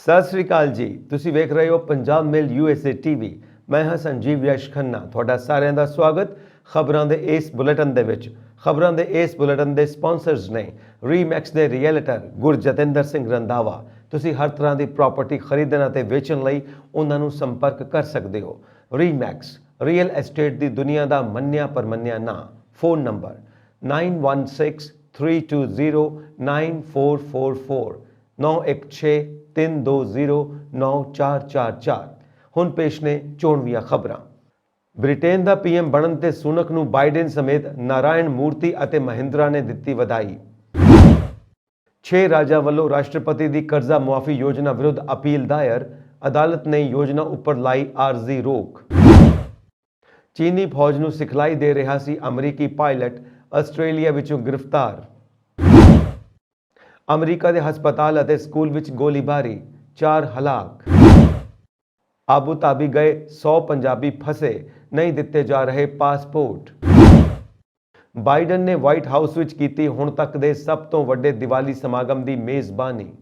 ਸਤਿ ਸ੍ਰੀ ਅਕਾਲ ਜੀ। ਤੁਸੀਂ ਵੇਖ ਰਹੇ ਹੋ ਪੰਜਾਬ ਮੇਲ USA TV। ਮੈਂ ਹਾਂ ਸੰਜੀਵ ਯਸ਼ ਖੰਨਾ। ਤੁਹਾਡਾ ਸਾਰਿਆਂ ਦਾ ਸਵਾਗਤ ਖਬਰਾਂ ਦੇ ਇਸ ਬੁਲੇਟਿਨ ਦੇ ਵਿੱਚ। ਖਬਰਾਂ ਦੇ ਇਸ ਬੁਲੇਟਿਨ ਦੇ ਸਪਾਂਸਰਸ ਨੇ ਰੀਮੈਕਸ ਦੇ ਰੀਅਲਟਰ ਗੁਰਜਤਿੰਦਰ ਸਿੰਘ ਰੰਧਾਵਾ। ਤੁਸੀਂ ਹਰ ਤਰ੍ਹਾਂ ਦੀ ਪ੍ਰਾਪਰਟੀ ਖਰੀਦਣ ਅਤੇ ਵੇਚਣ ਲਈ ਉਹਨਾਂ ਨੂੰ ਸੰਪਰਕ ਕਰ ਸਕਦੇ ਹੋ। ਰੀਮੈਕਸ ਰੀਅਲ ਐਸਟੇਟ ਦੀ ਦੁਨੀਆ ਦਾ ਮੰਨਿਆ ਪਰਮੰਨਿਆ ਨਾਂ। Phone number 9163209444 9163209444। ਹੁਣ ਪੇਸ਼ ਨੇ ਚੋਣਵੀਆਂ ਖਬਰਾਂ। ਬ੍ਰਿਟੇਨ ਦਾ PM ਬਣਨ ਤੇ ਸੁਨਕ ਨੂੰ ਬਾਈਡਨ ਸਮੇਤ ਨਾਰਾਇਣ ਮੂਰਤੀ ਅਤੇ ਮਹਿੰਦਰਾ ਨੇ ਦਿੱਤੀ ਵਧਾਈ। 6 ਰਾਜਾਂ ਵੱਲੋਂ ਰਾਸ਼ਟਰਪਤੀ ਦੀ ਕਰਜ਼ਾ ਮੁਆਫੀ ਯੋਜਨਾ ਵਿਰੁੱਧ ਅਪੀਲ ਦਾਇਰ। ਅਦਾਲਤ ਨੇ ਯੋਜਨਾ ਉੱਪਰ ਲਾਈ ਆਰਜ਼ੀ ਰੋਕ। ਚੀਨੀ ਫੌਜ ਨੂੰ ਸਿਖਲਾਈ ਦੇ ਰਿਹਾ ਸੀ ਅਮਰੀਕੀ ਪਾਇਲਟ ਆਸਟ੍ਰੇਲੀਆ ਵਿੱਚੋਂ ਗ੍ਰਿਫਤਾਰ। ਅਮਰੀਕਾ ਦੇ ਹਸਪਤਾਲ ਅਤੇ ਸਕੂਲ ਵਿੱਚ ਗੋਲੀਬਾਰੀ, 4 ਹਲਾਕ। ਆਬੂ ਧਾਬੀ ਗਏ 100 ਪੰਜਾਬੀ ਫਸੇ, ਨਹੀਂ ਦਿੱਤੇ ਜਾ ਰਹੇ ਪਾਸਪੋਰਟ। ਬਾਈਡਨ ਨੇ ਵਾਈਟ ਹਾਊਸ ਵਿੱਚ ਕੀਤੀ ਹੁਣ ਤੱਕ ਦੇ ਸਭ ਤੋਂ ਵੱਡੇ ਦੀਵਾਲੀ ਸਮਾਗਮ ਦੀ ਮੇਜ਼ਬਾਨੀ।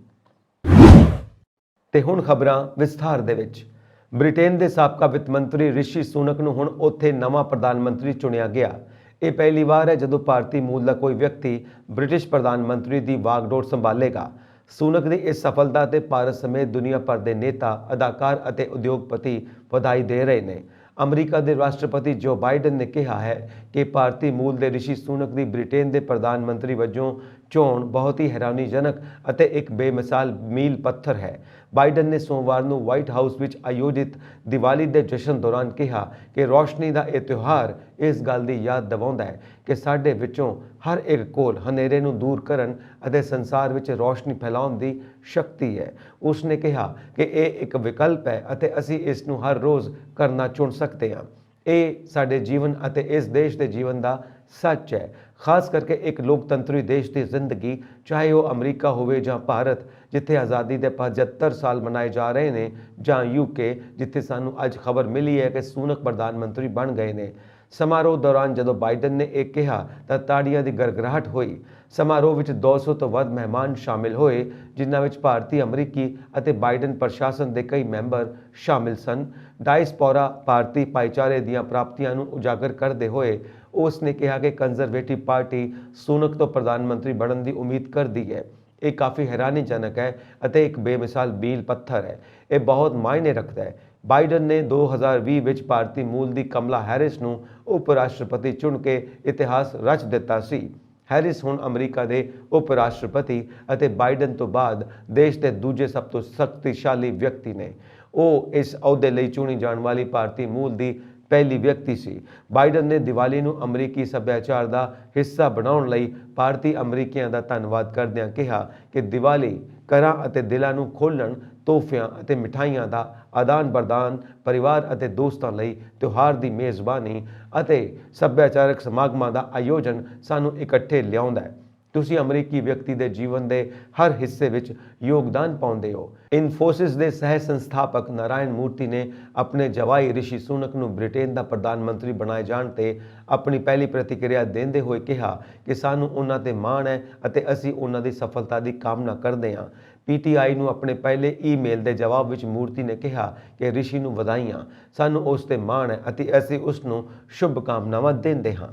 ਤੇ ਹੁਣ ਖਬਰਾਂ ਵਿਸਥਾਰ ਦੇ ਵਿੱਚ। ਬ੍ਰਿਟੇਨ ਦੇ ਸਾਬਕਾ ਵਿੱਤ ਮੰਤਰੀ ਰਿਸ਼ੀ ਸੁਨਕ ਨੂੰ ਹੁਣ ਉੱਥੇ ਨਵਾਂ ਪ੍ਰਧਾਨ ਮੰਤਰੀ ਚੁਣਿਆ ਗਿਆ। ਇਹ ਪਹਿਲੀ ਵਾਰ ਹੈ ਜਦੋਂ ਭਾਰਤੀ ਮੂਲ ਦਾ ਕੋਈ ਵਿਅਕਤੀ ਬ੍ਰਿਟਿਸ਼ ਪ੍ਰਧਾਨ ਮੰਤਰੀ ਦੀ ਵਾਗਡੋਰ ਸੰਭਾਲੇਗਾ। ਸੁਨਕ ਦੀ ਇਸ ਸਫਲਤਾ ਤੇ ਭਾਰਤ ਸਮੇਤ ਦੁਨੀਆ ਭਰ ਦੇ ਨੇਤਾ, ਅਦਾਕਾਰ ਅਤੇ ਉਦਯੋਗਪਤੀ ਵਧਾਈ ਦੇ ਰਹੇ ਨੇ। ਅਮਰੀਕਾ ਦੇ ਰਾਸ਼ਟਰਪਤੀ ਜੋ ਬਾਈਡਨ ਨੇ ਕਿਹਾ ਹੈ ਕਿ ਭਾਰਤੀ ਮੂਲ ਦੇ ਰਿਸ਼ੀ ਸੁਨਕ ਦੀ ਬ੍ਰਿਟੇਨ ਦੇ ਪ੍ਰਧਾਨ ਮੰਤਰੀ ਵਜੋਂ ਚੋਣ ਬਹੁਤ ਹੀ ਹੈਰਾਨੀਜਨਕ ਅਤੇ ਇੱਕ ਬੇਮਿਸਾਲ ਮੀਲ ਪੱਥਰ ਹੈ। ਬਾਈਡਨ ਨੇ ਸੋਮਵਾਰ ਨੂੰ ਵਾਈਟ ਹਾਊਸ ਵਿੱਚ ਆਯੋਜਿਤ ਦੀਵਾਲੀ ਦੇ ਜਸ਼ਨ ਦੌਰਾਨ ਕਿਹਾ ਕਿ ਰੋਸ਼ਨੀ ਦਾ ਇਹ ਤਿਉਹਾਰ ਇਸ ਗੱਲ ਦੀ ਯਾਦ ਦਿਵਾਉਂਦਾ ਹੈ ਕਿ ਸਾਡੇ ਵਿੱਚੋਂ ਹਰ ਇੱਕ ਕੋਲ ਹਨੇਰੇ ਨੂੰ ਦੂਰ ਕਰਨ ਅਤੇ ਸੰਸਾਰ ਵਿੱਚ ਰੋਸ਼ਨੀ ਫੈਲਾਉਣ ਦੀ ਸ਼ਕਤੀ ਹੈ। ਉਸ ਨੇ ਕਿਹਾ ਕਿ ਇਹ ਇੱਕ ਵਿਕਲਪ ਹੈ ਅਤੇ ਅਸੀਂ ਇਸ ਨੂੰ ਹਰ ਰੋਜ਼ ਕਰਨਾ ਚੁਣ ਸਕਦੇ ਹਾਂ। ਇਹ ਸਾਡੇ ਜੀਵਨ ਅਤੇ ਇਸ ਦੇਸ਼ ਦੇ ਜੀਵਨ ਦਾ ਸੱਚ ਹੈ, ਖਾਸ ਕਰਕੇ ਇੱਕ ਲੋਕਤੰਤਰੀ ਦੇਸ਼ ਦੀ ਜ਼ਿੰਦਗੀ, ਚਾਹੇ ਉਹ ਅਮਰੀਕਾ ਹੋਵੇ ਜਾਂ ਭਾਰਤ ਜਿੱਥੇ ਆਜ਼ਾਦੀ ਦੇ 75 ਸਾਲ ਮਨਾਏ ਜਾ ਰਹੇ ਨੇ, ਜਾਂ UK ਜਿੱਥੇ ਸਾਨੂੰ ਅੱਜ ਖਬਰ ਮਿਲੀ ਹੈ ਕਿ ਸੁਨਕ ਪ੍ਰਧਾਨ ਮੰਤਰੀ ਬਣ ਗਏ ਨੇ। ਸਮਾਰੋਹ ਦੌਰਾਨ ਜਦੋਂ ਬਾਈਡਨ ਨੇ ਇਹ ਕਿਹਾ ਤਾਂ ਤਾੜੀਆਂ ਦੀ ਗੜਗੜਾਹਟ ਹੋਈ। ਸਮਾਰੋਹ ਵਿੱਚ 200 ਤੋਂ ਵੱਧ ਮਹਿਮਾਨ ਸ਼ਾਮਿਲ ਹੋਏ, ਜਿਨ੍ਹਾਂ ਵਿੱਚ ਭਾਰਤੀ, ਅਮਰੀਕੀ ਅਤੇ ਬਾਈਡਨ ਪ੍ਰਸ਼ਾਸਨ ਦੇ ਕਈ ਮੈਂਬਰ ਸ਼ਾਮਿਲ ਸਨ। ਡਾਇਸਪੋਰਾ ਭਾਰਤੀ ਭਾਈਚਾਰੇ ਦੀਆਂ ਪ੍ਰਾਪਤੀਆਂ ਨੂੰ ਉਜਾਗਰ ਕਰਦੇ ਹੋਏ ਉਸ ਨੇ ਕਿਹਾ ਕਿ ਕੰਜ਼ਰਵੇਟਿਵ ਪਾਰਟੀ ਸੁਨਕ ਤੋਂ ਪ੍ਰਧਾਨ ਮੰਤਰੀ ਬਣਨ ਦੀ ਉਮੀਦ ਕਰਦੀ ਹੈ। ਇਹ ਕਾਫੀ ਹੈਰਾਨੀਜਨਕ ਹੈ ਅਤੇ ਇੱਕ ਬੇਮਿਸਾਲ ਮੀਲ ਪੱਥਰ ਹੈ। ਇਹ ਬਹੁਤ ਮਾਇਨੇ ਰੱਖਦਾ ਹੈ। ਬਾਈਡਨ ਨੇ 2020 ਵਿੱਚ ਭਾਰਤੀ ਮੂਲ ਦੀ ਕਮਲਾ ਹੈਰਿਸ ਨੂੰ ਉਪ ਰਾਸ਼ਟਰਪਤੀ ਚੁਣ ਕੇ ਇਤਿਹਾਸ ਰਚ ਦਿੱਤਾ ਸੀ। ਹੈਰਿਸ ਹੁਣ ਅਮਰੀਕਾ ਦੇ ਉਪ ਰਾਸ਼ਟਰਪਤੀ ਅਤੇ ਬਾਈਡਨ ਤੋਂ ਬਾਅਦ ਦੇਸ਼ ਦੇ ਦੂਜੇ ਸਭ ਤੋਂ ਸ਼ਕਤੀਸ਼ਾਲੀ ਵਿਅਕਤੀ ਨੇ। ਉਹ ਇਸ ਅਹੁਦੇ ਲਈ ਚੁਣੀ ਜਾਣ ਵਾਲੀ ਭਾਰਤੀ ਮੂਲ ਦੀ ਪਹਿਲੀ ਵਿਅਕਤੀ ਸੀ। ਬਾਈਡਨ ਨੇ ਦੀਵਾਲੀ ਨੂੰ ਅਮਰੀਕੀ ਸੱਭਿਆਚਾਰ ਦਾ ਹਿੱਸਾ ਬਣਾਉਣ ਲਈ ਭਾਰਤੀ ਅਮਰੀਕੀਆਂ ਦਾ ਧੰਨਵਾਦ ਕਰਦਿਆਂ ਕਿਹਾ ਕਿ ਦੀਵਾਲੀ ਘਰਾਂ ਅਤੇ ਦਿਲਾਂ ਨੂੰ ਖੋਲ੍ਹਣ, ਤੋਹਫਿਆਂ ਅਤੇ ਮਿਠਾਈਆਂ ਦਾ ਆਦਾਨ ਪ੍ਰਦਾਨ, ਪਰਿਵਾਰ ਅਤੇ ਦੋਸਤਾਂ ਲਈ ਤਿਉਹਾਰ ਦੀ ਮੇਜ਼ਬਾਨੀ ਅਤੇ ਸੱਭਿਆਚਾਰਕ ਸਮਾਗਮਾਂ ਦਾ ਆਯੋਜਨ ਸਾਨੂੰ ਇਕੱਠੇ ਲਿਆਉਂਦਾ ਹੈ। ਤੁਸੀਂ ਅਮਰੀਕੀ ਵਿਅਕਤੀ ਦੇ ਜੀਵਨ ਦੇ ਹਰ ਹਿੱਸੇ ਵਿੱਚ ਯੋਗਦਾਨ ਪਾਉਂਦੇ ਹੋ। ਇਨਫੋਸਿਸ ਦੇ ਸਹਿ ਸੰਸਥਾਪਕ ਨਾਰਾਇਣ ਮੂਰਤੀ ਨੇ ਆਪਣੇ ਜਵਾਈ ਰਿਸ਼ੀ ਸੁਨਕ ਨੂੰ ਬ੍ਰਿਟੇਨ ਦਾ ਪ੍ਰਧਾਨ ਮੰਤਰੀ ਬਣਾਏ ਜਾਣ ਤੇ ਆਪਣੀ ਪਹਿਲੀ ਪ੍ਰਤੀਕਿਰਿਆ ਦਿੰਦੇ ਹੋਏ ਕਿਹਾ ਕਿ ਸਾਨੂੰ ਉਹਨਾਂ ਤੇ ਮਾਣ ਹੈ ਅਤੇ ਅਸੀਂ ਉਹਨਾਂ ਦੀ ਸਫਲਤਾ ਦੀ ਕਾਮਨਾ ਕਰਦੇ ਹਾਂ। PTI ਨੂੰ ਆਪਣੇ ਪਹਿਲੇ ਈਮੇਲ ਦੇ ਜਵਾਬ ਵਿੱਚ ਮੂਰਤੀ ਨੇ ਕਿਹਾ ਕਿ ਰਿਸ਼ੀ ਨੂੰ ਵਧਾਈਆਂ, ਸਾਨੂੰ ਉਸ ਤੇ ਮਾਣ ਹੈ ਅਤੇ ਅਸੀਂ ਉਸ ਨੂੰ ਸ਼ੁਭ ਕਾਮਨਾਵਾਂ ਦਿੰਦੇ ਹਾਂ।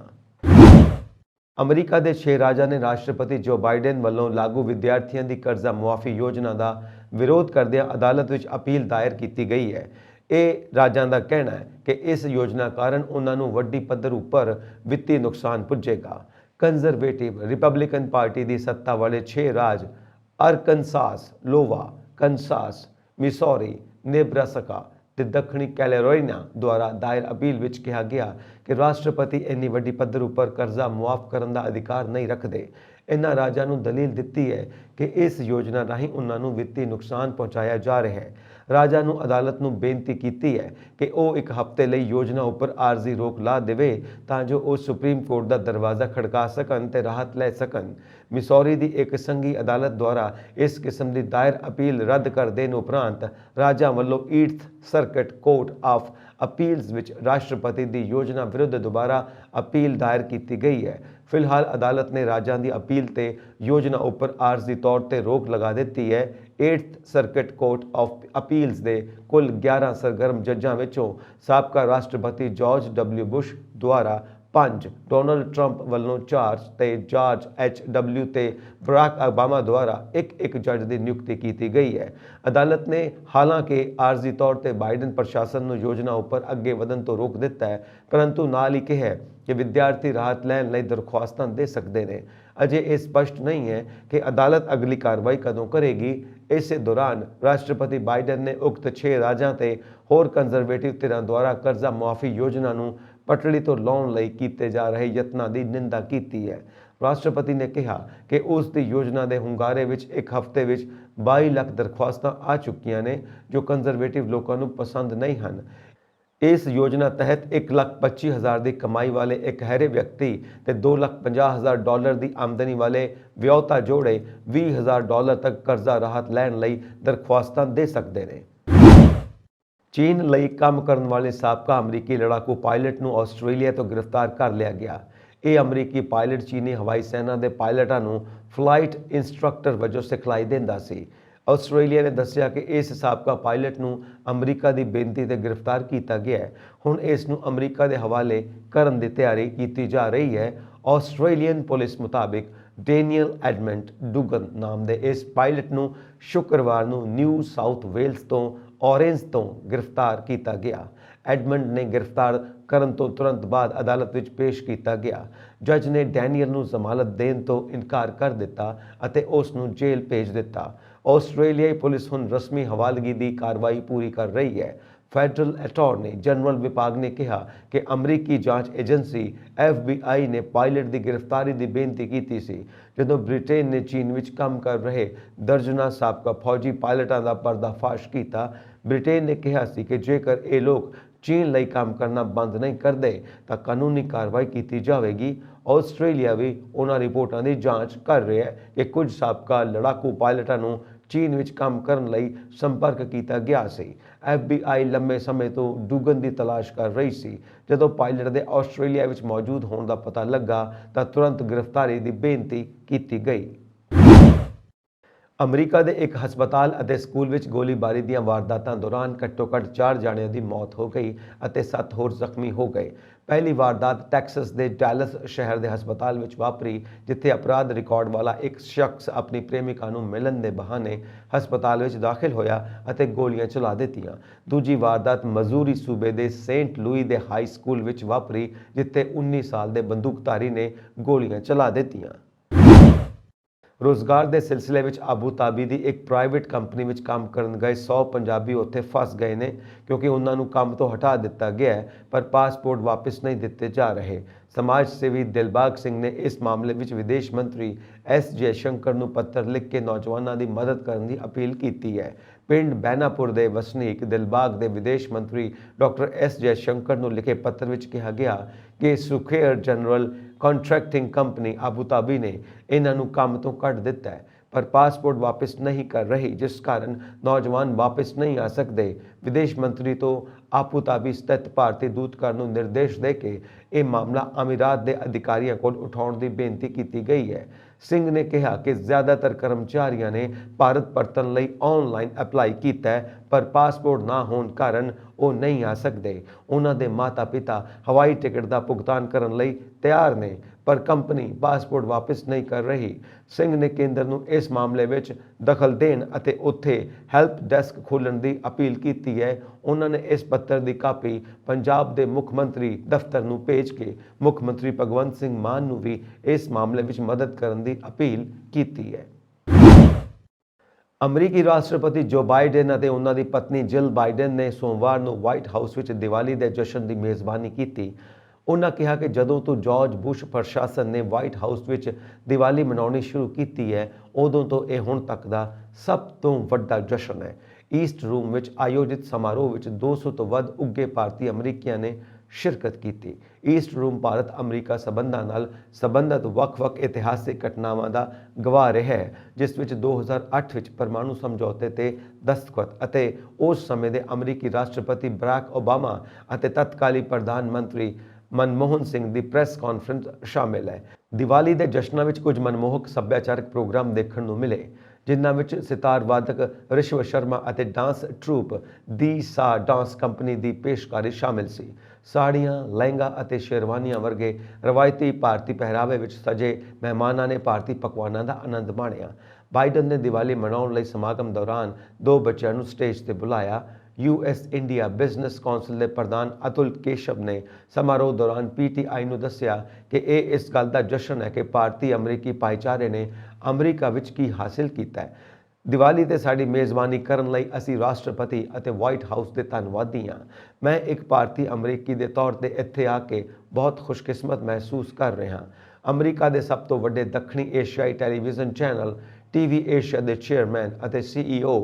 ਅਮਰੀਕਾ ਦੇ 6 ਰਾਜਾਂ ਨੇ ਰਾਸ਼ਟਰਪਤੀ ਜੋ ਬਾਈਡਨ ਵੱਲੋਂ ਲਾਗੂ ਵਿਦਿਆਰਥੀਆਂ ਦੀ ਕਰਜ਼ਾ ਮੁਆਫੀ ਯੋਜਨਾ ਦਾ ਵਿਰੋਧ ਕਰਦਿਆਂ ਅਦਾਲਤ ਵਿੱਚ ਅਪੀਲ ਦਾਇਰ ਕੀਤੀ ਗਈ ਹੈ। ਇਹ ਰਾਜਾਂ ਦਾ ਕਹਿਣਾ ਹੈ ਕਿ ਇਸ ਯੋਜਨਾ ਕਾਰਨ ਉਹਨਾਂ ਨੂੰ ਵੱਡੀ ਪੱਧਰ ਉੱਪਰ ਵਿੱਤੀ ਨੁਕਸਾਨ ਪੁੱਜੇਗਾ। ਕੰਜ਼ਰਵੇਟਿਵ ਰਿਪਬਲਿਕਨ ਪਾਰਟੀ ਦੀ ਸੱਤਾ ਵਾਲੇ 6 ਰਾਜ ਅਰਕਨਸਾਸ, ਲੋਵਾ, ਕੰਸਾਸ, ਮਿਸੌਰੀ, ਨੇਬਰਾਸਕਾ ਤੇ ਦੱਖਣੀ ਕੈਰੋਲਿਨਾ ਦੁਆਰਾ ਦਾਇਰ ਅਪੀਲ ਵਿੱਚ ਕਿਹਾ ਗਿਆ ਕਿ ਰਾਸ਼ਟਰਪਤੀ ਇੰਨੀ ਵੱਡੀ ਪੱਧਰ ਉੱਪਰ ਕਰਜ਼ਾ ਮੁਆਫ ਕਰਨ ਦਾ ਅਧਿਕਾਰ ਨਹੀਂ ਰੱਖਦੇ। ਇਹਨਾਂ ਰਾਜਾਂ ਨੂੰ ਦਲੀਲ ਦਿੱਤੀ ਹੈ ਕਿ ਇਸ ਯੋਜਨਾ ਰਾਹੀਂ ਉਹਨਾਂ ਨੂੰ ਵਿੱਤੀ ਨੁਕਸਾਨ ਪਹੁੰਚਾਇਆ ਜਾ ਰਿਹਾ ਹੈ। ਰਾਜਾਂ ਨੂੰ ਅਦਾਲਤ ਨੂੰ ਬੇਨਤੀ ਕੀਤੀ ਹੈ ਕਿ ਉਹ ਇੱਕ ਹਫ਼ਤੇ ਲਈ ਯੋਜਨਾ ਉੱਪਰ ਆਰਜ਼ੀ ਰੋਕ ਲਾ ਦੇਵੇ ਤਾਂ ਜੋ ਉਹ ਸੁਪਰੀਮ ਕੋਰਟ ਦਾ ਦਰਵਾਜ਼ਾ ਖੜਕਾ ਸਕਣ ਤੇ ਰਾਹਤ ਲੈ ਸਕਣ। ਮਿਸੌਰੀ ਦੀ ਇੱਕ ਸੰਘੀ ਅਦਾਲਤ ਦੁਆਰਾ ਇਸ ਕਿਸਮ ਦੀ ਦਾਇਰ ਅਪੀਲ ਰੱਦ ਕਰ ਦੇਣ ਉਪਰੰਤ ਰਾਜਾਂ ਵੱਲੋਂ 8th circuit court of appeals ਵਿੱਚ ਰਾਸ਼ਟਰਪਤੀ ਦੀ ਯੋਜਨਾ ਵਿਰੁੱਧ ਦੁਬਾਰਾ ਅਪੀਲ ਦਾਇਰ ਕੀਤੀ ਗਈ ਹੈ। फिलहाल अदालत ने राज्यां ਦੀ अपील ਤੇ योजना ਉੱਪਰ ਆਰਜ਼ੀ ਤੌਰ ਤੇ ਰੋਕ ਲਗਾ ਦਿੱਤੀ ਹੈ। 8th circuit court of appeals ਦੇ ਕੁੱਲ 11 ਸਰਗਰਮ ਜੱਜਾਂ ਵਿੱਚੋਂ ਸਾਬਕਾ ਰਾਸ਼ਟਰਪਤੀ ਜਾਰਜ ਡਬਲਿਊ ਬੁਸ਼ ਦੁਆਰਾ 5, ਡੋਨਲਡ ਟਰੰਪ ਵੱਲੋਂ 4 ਤੇ ਜਾਰਜ HW ਤੇ ਬਰਾਕ ओबामा ਦੁਆਰਾ ਇੱਕ ਜੱਜ ਦੀ ਨਿਯੁਕਤੀ ਕੀਤੀ ਗਈ ਹੈ। ਅਦਾਲਤ ਨੇ ਹਾਲਾਂਕਿ ਆਰਜ਼ੀ ਤੌਰ ਤੇ ਬਾਈਡਨ ਪ੍ਰਸ਼ਾਸਨ ਨੂੰ ਯੋਜਨਾ ਉੱਪਰ ਅੱਗੇ ਵਧਣ ਤੋਂ ਰੋਕ ਦਿੱਤਾ ਹੈ, ਪਰੰਤੂ ਨਾਲ ਹੀ ਕਿਹਾ ਕਿ ਵਿਦਿਆਰਥੀ ਰਾਹਤ ਲੈਣ ਲਈ ਦਰਖਾਸਤਾਂ ਦੇ ਸਕਦੇ ਨੇ। ਅਜੇ ਇਹ ਸਪਸ਼ਟ ਨਹੀਂ ਹੈ ਕਿ ਅਦਾਲਤ ਅਗਲੀ ਕਾਰਵਾਈ ਕਦੋਂ ਕਰੇਗੀ। ਇਸੇ ਦੌਰਾਨ ਰਾਸ਼ਟਰਪਤੀ ਬਾਈਡਨ ਨੇ ਉਕਤ 6 ਰਾਜਾਂ ਤੇ ਹੋਰ ਕੰਜ਼ਰਵੇਟਿਵ ਧਿਰਾਂ ਦੁਆਰਾ ਕਰਜ਼ਾ ਮੁਆਫੀ ਯੋਜਨਾ ਨੂੰ ਪਟੜੀ ਤੋਂ ਲਾਉਣ ਲਈ ਕੀਤੇ ਜਾ ਰਹੇ ਯਤਨਾਂ ਦੀ ਨਿੰਦਾ ਕੀਤੀ ਹੈ। ਰਾਸ਼ਟਰਪਤੀ ਨੇ ਕਿਹਾ ਕਿ ਉਸ ਦੀ ਯੋਜਨਾ ਦੇ ਹੁੰਗਾਰੇ ਵਿੱਚ ਇੱਕ ਹਫ਼ਤੇ ਵਿੱਚ 22 ਲੱਖ ਦਰਖਾਸਤਾਂ ਆ ਚੁੱਕੀਆਂ ਨੇ ਜੋ ਕੰਜ਼ਰਵੇਟਿਵ ਲੋਕਾਂ ਨੂੰ ਪਸੰਦ ਨਹੀਂ ਹਨ। ਇਸ ਯੋਜਨਾ ਤਹਿਤ 1,25,000 ਦੀ ਕਮਾਈ ਵਾਲੇ ਇਕਹਿਰੇ ਵਿਅਕਤੀ ਤੇ $2,50,000 ਦੀ ਆਮਦਨੀ ਵਾਲੇ ਵਿਆਹੁਤਾ ਜੋੜੇ $20,000 ਤੱਕ ਕਰਜ਼ਾ ਰਾਹਤ ਲੈਣ ਲਈ ਦਰਖਾਸਤਾਂ ਦੇ ਸਕਦੇ ਨੇ। ਚੀਨ ਲਈ ਕੰਮ ਕਰਨ ਵਾਲੇ ਸਾਬਕਾ ਅਮਰੀਕੀ ਲੜਾਕੂ ਪਾਇਲਟ ਨੂੰ ਆਸਟ੍ਰੇਲੀਆ ਤੋਂ ਗ੍ਰਿਫਤਾਰ ਕਰ ਲਿਆ ਗਿਆ। ਇਹ ਅਮਰੀਕੀ ਪਾਇਲਟ ਚੀਨੀ ਹਵਾਈ ਸੈਨਾ ਦੇ ਪਾਇਲਟਾਂ ਨੂੰ ਫਲਾਈਟ ਇੰਸਟ੍ਰਕਟਰ ਵਜੋਂ ਸਿਖਲਾਈ ਦਿੰਦਾ ਸੀ। ਆਸਟ੍ਰੇਲੀਆ ਨੇ ਦੱਸਿਆ ਕਿ ਇਸ ਸਾਬਕਾ ਪਾਇਲਟ ਨੂੰ ਅਮਰੀਕਾ ਦੀ ਬੇਨਤੀ ਤੇ ਗ੍ਰਿਫਤਾਰ ਕੀਤਾ ਗਿਆ ਹੈ। ਹੁਣ ਇਸ ਨੂੰ ਅਮਰੀਕਾ ਦੇ ਹਵਾਲੇ ਕਰਨ ਦੀ ਤਿਆਰੀ ਕੀਤੀ ਜਾ ਰਹੀ ਹੈ। ਆਸਟ੍ਰੇਲੀਅਨ ਪੁਲਿਸ ਮੁਤਾਬਿਕ ਡੈਨੀਅਲ ਐਡਮੰਡ ਡੂਗਨ ਨਾਮ ਦੇ ਇਸ ਪਾਇਲਟ ਨੂੰ ਸ਼ੁੱਕਰਵਾਰ ਨੂੰ ਨਿਊ ਸਾਊਥ ਵੇਲਸ ਤੋਂ ਔਰੇਂਜ ਤੋਂ ਗ੍ਰਿਫਤਾਰ ਕੀਤਾ ਗਿਆ। ਐਡਮੰਡ ਨੇ ਗ੍ਰਿਫਤਾਰ ਕਰਨ ਤੋਂ ਤੁਰੰਤ ਬਾਅਦ ਅਦਾਲਤ ਵਿੱਚ ਪੇਸ਼ ਕੀਤਾ ਗਿਆ। ਜੱਜ ਨੇ ਡੈਨੀਅਲ ਨੂੰ ਜ਼ਮਾਨਤ ਦੇਣ ਤੋਂ ਇਨਕਾਰ ਕਰ ਦਿੱਤਾ ਅਤੇ ਉਸ ਨੂੰ ਜੇਲ੍ਹ ਭੇਜ ਦਿੱਤਾ। ਆਸਟ੍ਰੇਲੀਆਈ ਪੁਲਿਸ ਹੁਣ ਰਸਮੀ ਹਵਾਲਗੀ ਦੀ ਕਾਰਵਾਈ ਪੂਰੀ ਕਰ ਰਹੀ ਹੈ। ਫੈਡਰਲ ਅਟਾਰਨੀ ਜਨਰਲ ਵਿਭਾਗ ਨੇ ਕਿਹਾ ਕਿ ਅਮਰੀਕੀ ਜਾਂਚ ਏਜੰਸੀ FBI ਨੇ ਪਾਇਲਟ ਦੀ ਗ੍ਰਿਫਤਾਰੀ ਦੀ ਬੇਨਤੀ ਕੀਤੀ ਸੀ ਜਦੋਂ ਬ੍ਰਿਟੇਨ ਨੇ ਚੀਨ ਵਿੱਚ ਕੰਮ ਕਰ ਰਹੇ ਦਰਜਨਾਂ ਸਾਬਕਾ ਫੌਜੀ ਪਾਇਲਟਾਂ ਦਾ ਪਰਦਾਫਾਸ਼ ਕੀਤਾ। ਬ੍ਰਿਟੇਨ ਨੇ ਕਿਹਾ ਸੀ ਕਿ ਜੇਕਰ ਇਹ ਲੋਕ ਚੀਨ ਲਈ ਕੰਮ ਕਰਨਾ ਬੰਦ ਨਹੀਂ ਕਰਦੇ ਤਾਂ ਕਾਨੂੰਨੀ ਕਾਰਵਾਈ ਕੀਤੀ ਜਾਵੇਗੀ। ਆਸਟ੍ਰੇਲੀਆ ਵੀ ਉਹਨਾਂ ਰਿਪੋਰਟਾਂ ਦੀ ਜਾਂਚ ਕਰ ਰਿਹਾ ਹੈ ਕਿ ਕੁਝ ਸਾਬਕਾ ਲੜਾਕੂ ਪਾਇਲਟਾਂ ਨੂੰ ਚੀਨ ਵਿੱਚ ਕੰਮ ਕਰਨ ਲਈ ਸੰਪਰਕ ਕੀਤਾ ਗਿਆ ਸੀ। FBI ਲੰਮੇ ਸਮੇਂ ਤੋਂ ਡੂਗਨ ਦੀ ਤਲਾਸ਼ ਕਰ ਰਹੀ ਸੀ। ਜਦੋਂ ਪਾਇਲਟ ਦੇ ਆਸਟ੍ਰੇਲੀਆ ਵਿੱਚ ਮੌਜੂਦ ਹੋਣ ਦਾ ਪਤਾ ਲੱਗਾ ਤਾਂ ਤੁਰੰਤ ਗ੍ਰਿਫਤਾਰੀ ਦੀ ਬੇਨਤੀ ਕੀਤੀ ਗਈ। ਅਮਰੀਕਾ ਦੇ ਇੱਕ ਹਸਪਤਾਲ ਅਤੇ ਸਕੂਲ ਵਿੱਚ ਗੋਲੀਬਾਰੀ ਦੀਆਂ ਵਾਰਦਾਤਾਂ ਦੌਰਾਨ ਘੱਟੋ-ਘੱਟ 4 ਜਣਿਆਂ ਦੀ ਮੌਤ ਹੋ ਗਈ ਅਤੇ 7 ਹੋਰ ਜ਼ਖਮੀ ਹੋ ਗਏ। ਪਹਿਲੀ ਵਾਰਦਾਤ ਟੈਕਸਸ ਦੇ ਡੈਲਸ ਸ਼ਹਿਰ ਦੇ ਹਸਪਤਾਲ ਵਿੱਚ ਵਾਪਰੀ, ਜਿੱਥੇ ਅਪਰਾਧ ਰਿਕਾਰਡ ਵਾਲਾ ਇੱਕ ਸ਼ਖਸ ਆਪਣੀ ਪ੍ਰੇਮਿਕਾ ਨੂੰ ਮਿਲਣ ਦੇ ਬਹਾਨੇ ਹਸਪਤਾਲ ਵਿੱਚ ਦਾਖਲ ਹੋਇਆ ਅਤੇ ਗੋਲੀਆਂ ਚਲਾ ਦਿੱਤੀਆਂ। ਦੂਜੀ ਵਾਰਦਾਤ ਮਜ਼ੂਰੀ ਸੂਬੇ ਦੇ ਸੇਂਟ ਲੂਈ ਦੇ ਹਾਈ ਸਕੂਲ ਵਿੱਚ ਵਾਪਰੀ, ਜਿੱਥੇ 19 ਸਾਲ ਦੇ ਬੰਦੂਕਧਾਰੀ ਨੇ ਗੋਲੀਆਂ ਚਲਾ ਦਿੱਤੀਆਂ। ਰੋਜ਼ਗਾਰ ਦੇ ਸਿਲਸਿਲੇ ਵਿੱਚ ਆਬੂ ਧਾਬੀ ਦੀ ਇੱਕ ਪ੍ਰਾਈਵੇਟ ਕੰਪਨੀ ਵਿੱਚ ਕੰਮ ਕਰਨ ਗਏ 100 ਪੰਜਾਬੀ ਉੱਥੇ ਫਸ ਗਏ ਨੇ ਕਿਉਂਕਿ ਉਹਨਾਂ ਨੂੰ ਕੰਮ ਤੋਂ ਹਟਾ ਦਿੱਤਾ ਗਿਆ ਹੈ, ਪਰ ਪਾਸਪੋਰਟ ਵਾਪਸ ਨਹੀਂ ਦਿੱਤੇ ਜਾ ਰਹੇ। ਸਮਾਜ ਸੇਵੀ ਦਿਲਬਾਗ ਸਿੰਘ ਨੇ ਇਸ ਮਾਮਲੇ ਵਿੱਚ ਵਿਦੇਸ਼ ਮੰਤਰੀ S ਜੈਸ਼ੰਕਰ ਨੂੰ ਪੱਤਰ ਲਿਖ ਕੇ ਨੌਜਵਾਨਾਂ ਦੀ ਮਦਦ ਕਰਨ ਦੀ ਅਪੀਲ ਕੀਤੀ ਹੈ। ਪਿੰਡ ਬੈਨਾਪੁਰ ਦੇ ਵਸਨੀਕ ਦਿਲਬਾਗ ਦੇ ਵਿਦੇਸ਼ ਮੰਤਰੀ ਡਾਕਟਰ S ਜੈਸ਼ੰਕਰ ਨੂੰ ਲਿਖੇ ਪੱਤਰ ਵਿੱਚ ਕਿਹਾ ਗਿਆ ਕਿ ਸੁਖੇਅਰ ਜਨਰਲ ਕੰਟਰੈਕਟਿੰਗ ਕੰਪਨੀ ਆਬੂ ਧਾਬੀ ਨੇ ਇਹਨਾਂ ਨੂੰ ਕੰਮ ਤੋਂ ਕੱਢ ਦਿੱਤਾ ਹੈ, ਪਰ ਪਾਸਪੋਰਟ ਵਾਪਸ ਨਹੀਂ ਕਰ ਰਹੀ, ਜਿਸ ਕਾਰਨ ਨੌਜਵਾਨ ਵਾਪਸ ਨਹੀਂ ਆ ਸਕਦੇ। ਵਿਦੇਸ਼ ਮੰਤਰੀ ਤੋਂ ਆਬੂ ਧਾਬੀ ਸਥਿਤ ਭਾਰਤੀ ਦੂਤਘਰ ਨੂੰ ਨਿਰਦੇਸ਼ ਦੇ ਕੇ ਇਹ ਮਾਮਲਾ ਅਮੀਰਾਤ ਦੇ ਅਧਿਕਾਰੀਆਂ ਕੋਲ ਉਠਾਉਣ ਦੀ ਬੇਨਤੀ ਕੀਤੀ ਗਈ ਹੈ। ਸਿੰਘ ਨੇ ਕਿਹਾ ਕਿ ਜ਼ਿਆਦਾਤਰ ਕਰਮਚਾਰੀਆਂ ਨੇ ਭਾਰਤ ਪਰਤਣ ਲਈ ਆਨਲਾਈਨ ਅਪਲਾਈ ਕੀਤਾ ਹੈ, ਪਰ ਪਾਸਪੋਰਟ ਨਾ ਹੋਣ ਕਾਰਨ ਉਹ ਨਹੀਂ ਆ ਸਕਦੇ। ਉਹਨਾਂ ਦੇ ਮਾਤਾ-ਪਿਤਾ ਹਵਾਈ ਟਿਕਟ ਦਾ ਭੁਗਤਾਨ ਕਰਨ ਲਈ ਤਿਆਰ ਨੇ, ਪਰ ਕੰਪਨੀ ਪਾਸਪੋਰਟ ਵਾਪਸ ਨਹੀਂ ਕਰ ਰਹੀ। ਸਿੰਘ ਨੇ ਕੇਂਦਰ ਨੂੰ ਇਸ ਮਾਮਲੇ ਵਿੱਚ ਦਖਲ ਦੇਣ ਅਤੇ ਉੱਥੇ ਹੈਲਪ ਡੈਸਕ ਖੋਲ੍ਹਣ ਦੀ ਅਪੀਲ ਕੀਤੀ ਹੈ। ਉਹਨਾਂ ਨੇ ਇਸ ਪੱਤਰ ਦੀ ਕਾਪੀ ਪੰਜਾਬ ਦੇ ਮੁੱਖ ਮੰਤਰੀ ਦਫ਼ਤਰ ਨੂੰ ਭੇਜ ਕੇ ਮੁੱਖ ਮੰਤਰੀ ਭਗਵੰਤ ਸਿੰਘ ਮਾਨ ਨੂੰ ਵੀ ਇਸ ਮਾਮਲੇ ਵਿੱਚ ਮਦਦ ਕਰਨ ਦੀ ਅਪੀਲ ਕੀਤੀ ਹੈ। ਅਮਰੀਕੀ ਰਾਸ਼ਟਰਪਤੀ ਜੋ ਬਾਈਡਨ ਅਤੇ ਉਹਨਾਂ ਦੀ ਪਤਨੀ ਜਿਲ ਬਾਈਡਨ ਨੇ ਸੋਮਵਾਰ ਨੂੰ ਵਾਈਟ ਹਾਊਸ ਵਿੱਚ ਦੀਵਾਲੀ ਦੇ ਜਸ਼ਨ ਦੀ ਮੇਜ਼ਬਾਨੀ ਕੀਤੀ। ਉਹਨਾਂ ਕਿਹਾ ਕਿ ਜਦੋਂ ਤੋਂ ਜਾਰਜ ਬੁਸ਼ ਪ੍ਰਸ਼ਾਸਨ ਨੇ ਵਾਈਟ ਹਾਊਸ ਵਿੱਚ ਦੀਵਾਲੀ ਮਨਾਉਣੀ ਸ਼ੁਰੂ ਕੀਤੀ ਹੈ, ਉਦੋਂ ਤੋਂ ਇਹ ਹੁਣ ਤੱਕ ਦਾ ਸਭ ਤੋਂ ਵੱਡਾ ਜਸ਼ਨ ਹੈ। ਈਸਟ ਰੂਮ ਵਿੱਚ ਆਯੋਜਿਤ ਸਮਾਰੋਹ ਵਿੱਚ 200 ਤੋਂ ਵੱਧ ਉੱਘੇ ਭਾਰਤੀ ਅਮਰੀਕੀਆਂ ਨੇ ਸ਼ਿਰਕਤ ਕੀਤੀ। ਈਸਟ ਰੂਮ ਭਾਰਤ ਅਮਰੀਕਾ ਸਬੰਧਾਂ ਨਾਲ ਸੰਬੰਧਿਤ ਵੱਖ-ਵੱਖ ਇਤਿਹਾਸਿਕ ਘਟਨਾਵਾਂ ਦਾ ਗਵਾਹ ਰਿਹਾ ਹੈ, ਜਿਸ ਵਿੱਚ 2008 ਵਿੱਚ ਪਰਮਾਣੂ ਸਮਝੌਤੇ ਤੇ ਦਸਤਖਤ ਅਤੇ ਉਸ ਸਮੇਂ ਦੇ ਅਮਰੀਕੀ ਰਾਸ਼ਟਰਪਤੀ ਬਰਾਕ ਓਬਾਮਾ ਅਤੇ ਤਤਕਾਲੀ ਪ੍ਰਧਾਨ ਮੰਤਰੀ ਮਨਮੋਹਨ ਸਿੰਘ ਦੀ ਪ੍ਰੈਸ ਕਾਨਫਰੰਸ ਸ਼ਾਮਿਲ ਹੈ। ਦੀਵਾਲੀ ਦੇ ਜਸ਼ਨਾਂ ਵਿੱਚ ਕੁਝ ਮਨਮੋਹਕ ਸੱਭਿਆਚਾਰਕ ਪ੍ਰੋਗਰਾਮ ਦੇਖਣ ਨੂੰ ਮਿਲੇ, ਜਿਨ੍ਹਾਂ ਵਿੱਚ ਸਿਤਾਰ ਵਾਦਕ ਰਿਸ਼ਵ ਸ਼ਰਮਾ ਅਤੇ ਡਾਂਸ ਟਰੂਪ ਦੀ ਸਾ ਡਾਂਸ ਕੰਪਨੀ ਦੀ ਪੇਸ਼ਕਾਰੀ ਸ਼ਾਮਿਲ ਸੀ। ਸਾੜੀਆਂ, ਲਹਿੰਗਾ ਅਤੇ ਸ਼ੇਰਵਾਨੀਆਂ ਵਰਗੇ ਰਵਾਇਤੀ ਭਾਰਤੀ ਪਹਿਰਾਵੇ ਵਿੱਚ ਸਜੇ ਮਹਿਮਾਨਾਂ ਨੇ ਭਾਰਤੀ ਪਕਵਾਨਾਂ ਦਾ ਆਨੰਦ ਮਾਣਿਆ। ਬਾਈਡਨ ਨੇ ਦੀਵਾਲੀ ਮਨਾਉਣ ਲਈ ਸਮਾਗਮ ਦੌਰਾਨ 2 ਬੱਚਿਆਂ ਨੂੰ ਸਟੇਜ ਤੇ ਬੁਲਾਇਆ। US ਇੰਡੀਆ ਬਿਜ਼ਨਸ ਕੌਂਸਲ ਦੇ ਪ੍ਰਧਾਨ ਅਤੁਲ ਕੇਸ਼ਵ ਨੇ ਸਮਾਰੋਹ ਦੌਰਾਨ PTI ਨੂੰ ਦੱਸਿਆ ਕਿ ਇਹ ਇਸ ਗੱਲ ਦਾ ਜਸ਼ਨ ਹੈ ਕਿ ਭਾਰਤੀ ਅਮਰੀਕੀ ਭਾਈਚਾਰੇ ਨੇ ਅਮਰੀਕਾ ਵਿੱਚ ਕੀ ਹਾਸਿਲ ਕੀਤਾ ਹੈ। ਦੀਵਾਲੀ ਤੇ ਸਾਡੀ ਮੇਜ਼ਬਾਨੀ ਕਰਨ ਲਈ ਅਸੀਂ ਰਾਸ਼ਟਰਪਤੀ ਅਤੇ ਵਾਈਟ ਹਾਊਸ ਦੇ ਧੰਨਵਾਦੀ ਹਾਂ। ਮੈਂ ਇੱਕ ਭਾਰਤੀ ਅਮਰੀਕੀ ਦੇ ਤੌਰ ਤੇ ਇੱਥੇ ਆ ਕੇ ਬਹੁਤ ਖੁਸ਼ਕਿਸਮਤ ਮਹਿਸੂਸ ਕਰ ਰਿਹਾ। ਅਮਰੀਕਾ ਦੇ ਸਭ ਤੋਂ ਵੱਡੇ ਦੱਖਣੀ ਏਸ਼ੀਆਈ ਟੈਲੀਵਿਜ਼ਨ ਚੈਨਲ TV ਏਸ਼ੀਆ ਦੇ ਚੇਅਰਮੈਨ ਅਤੇ CEO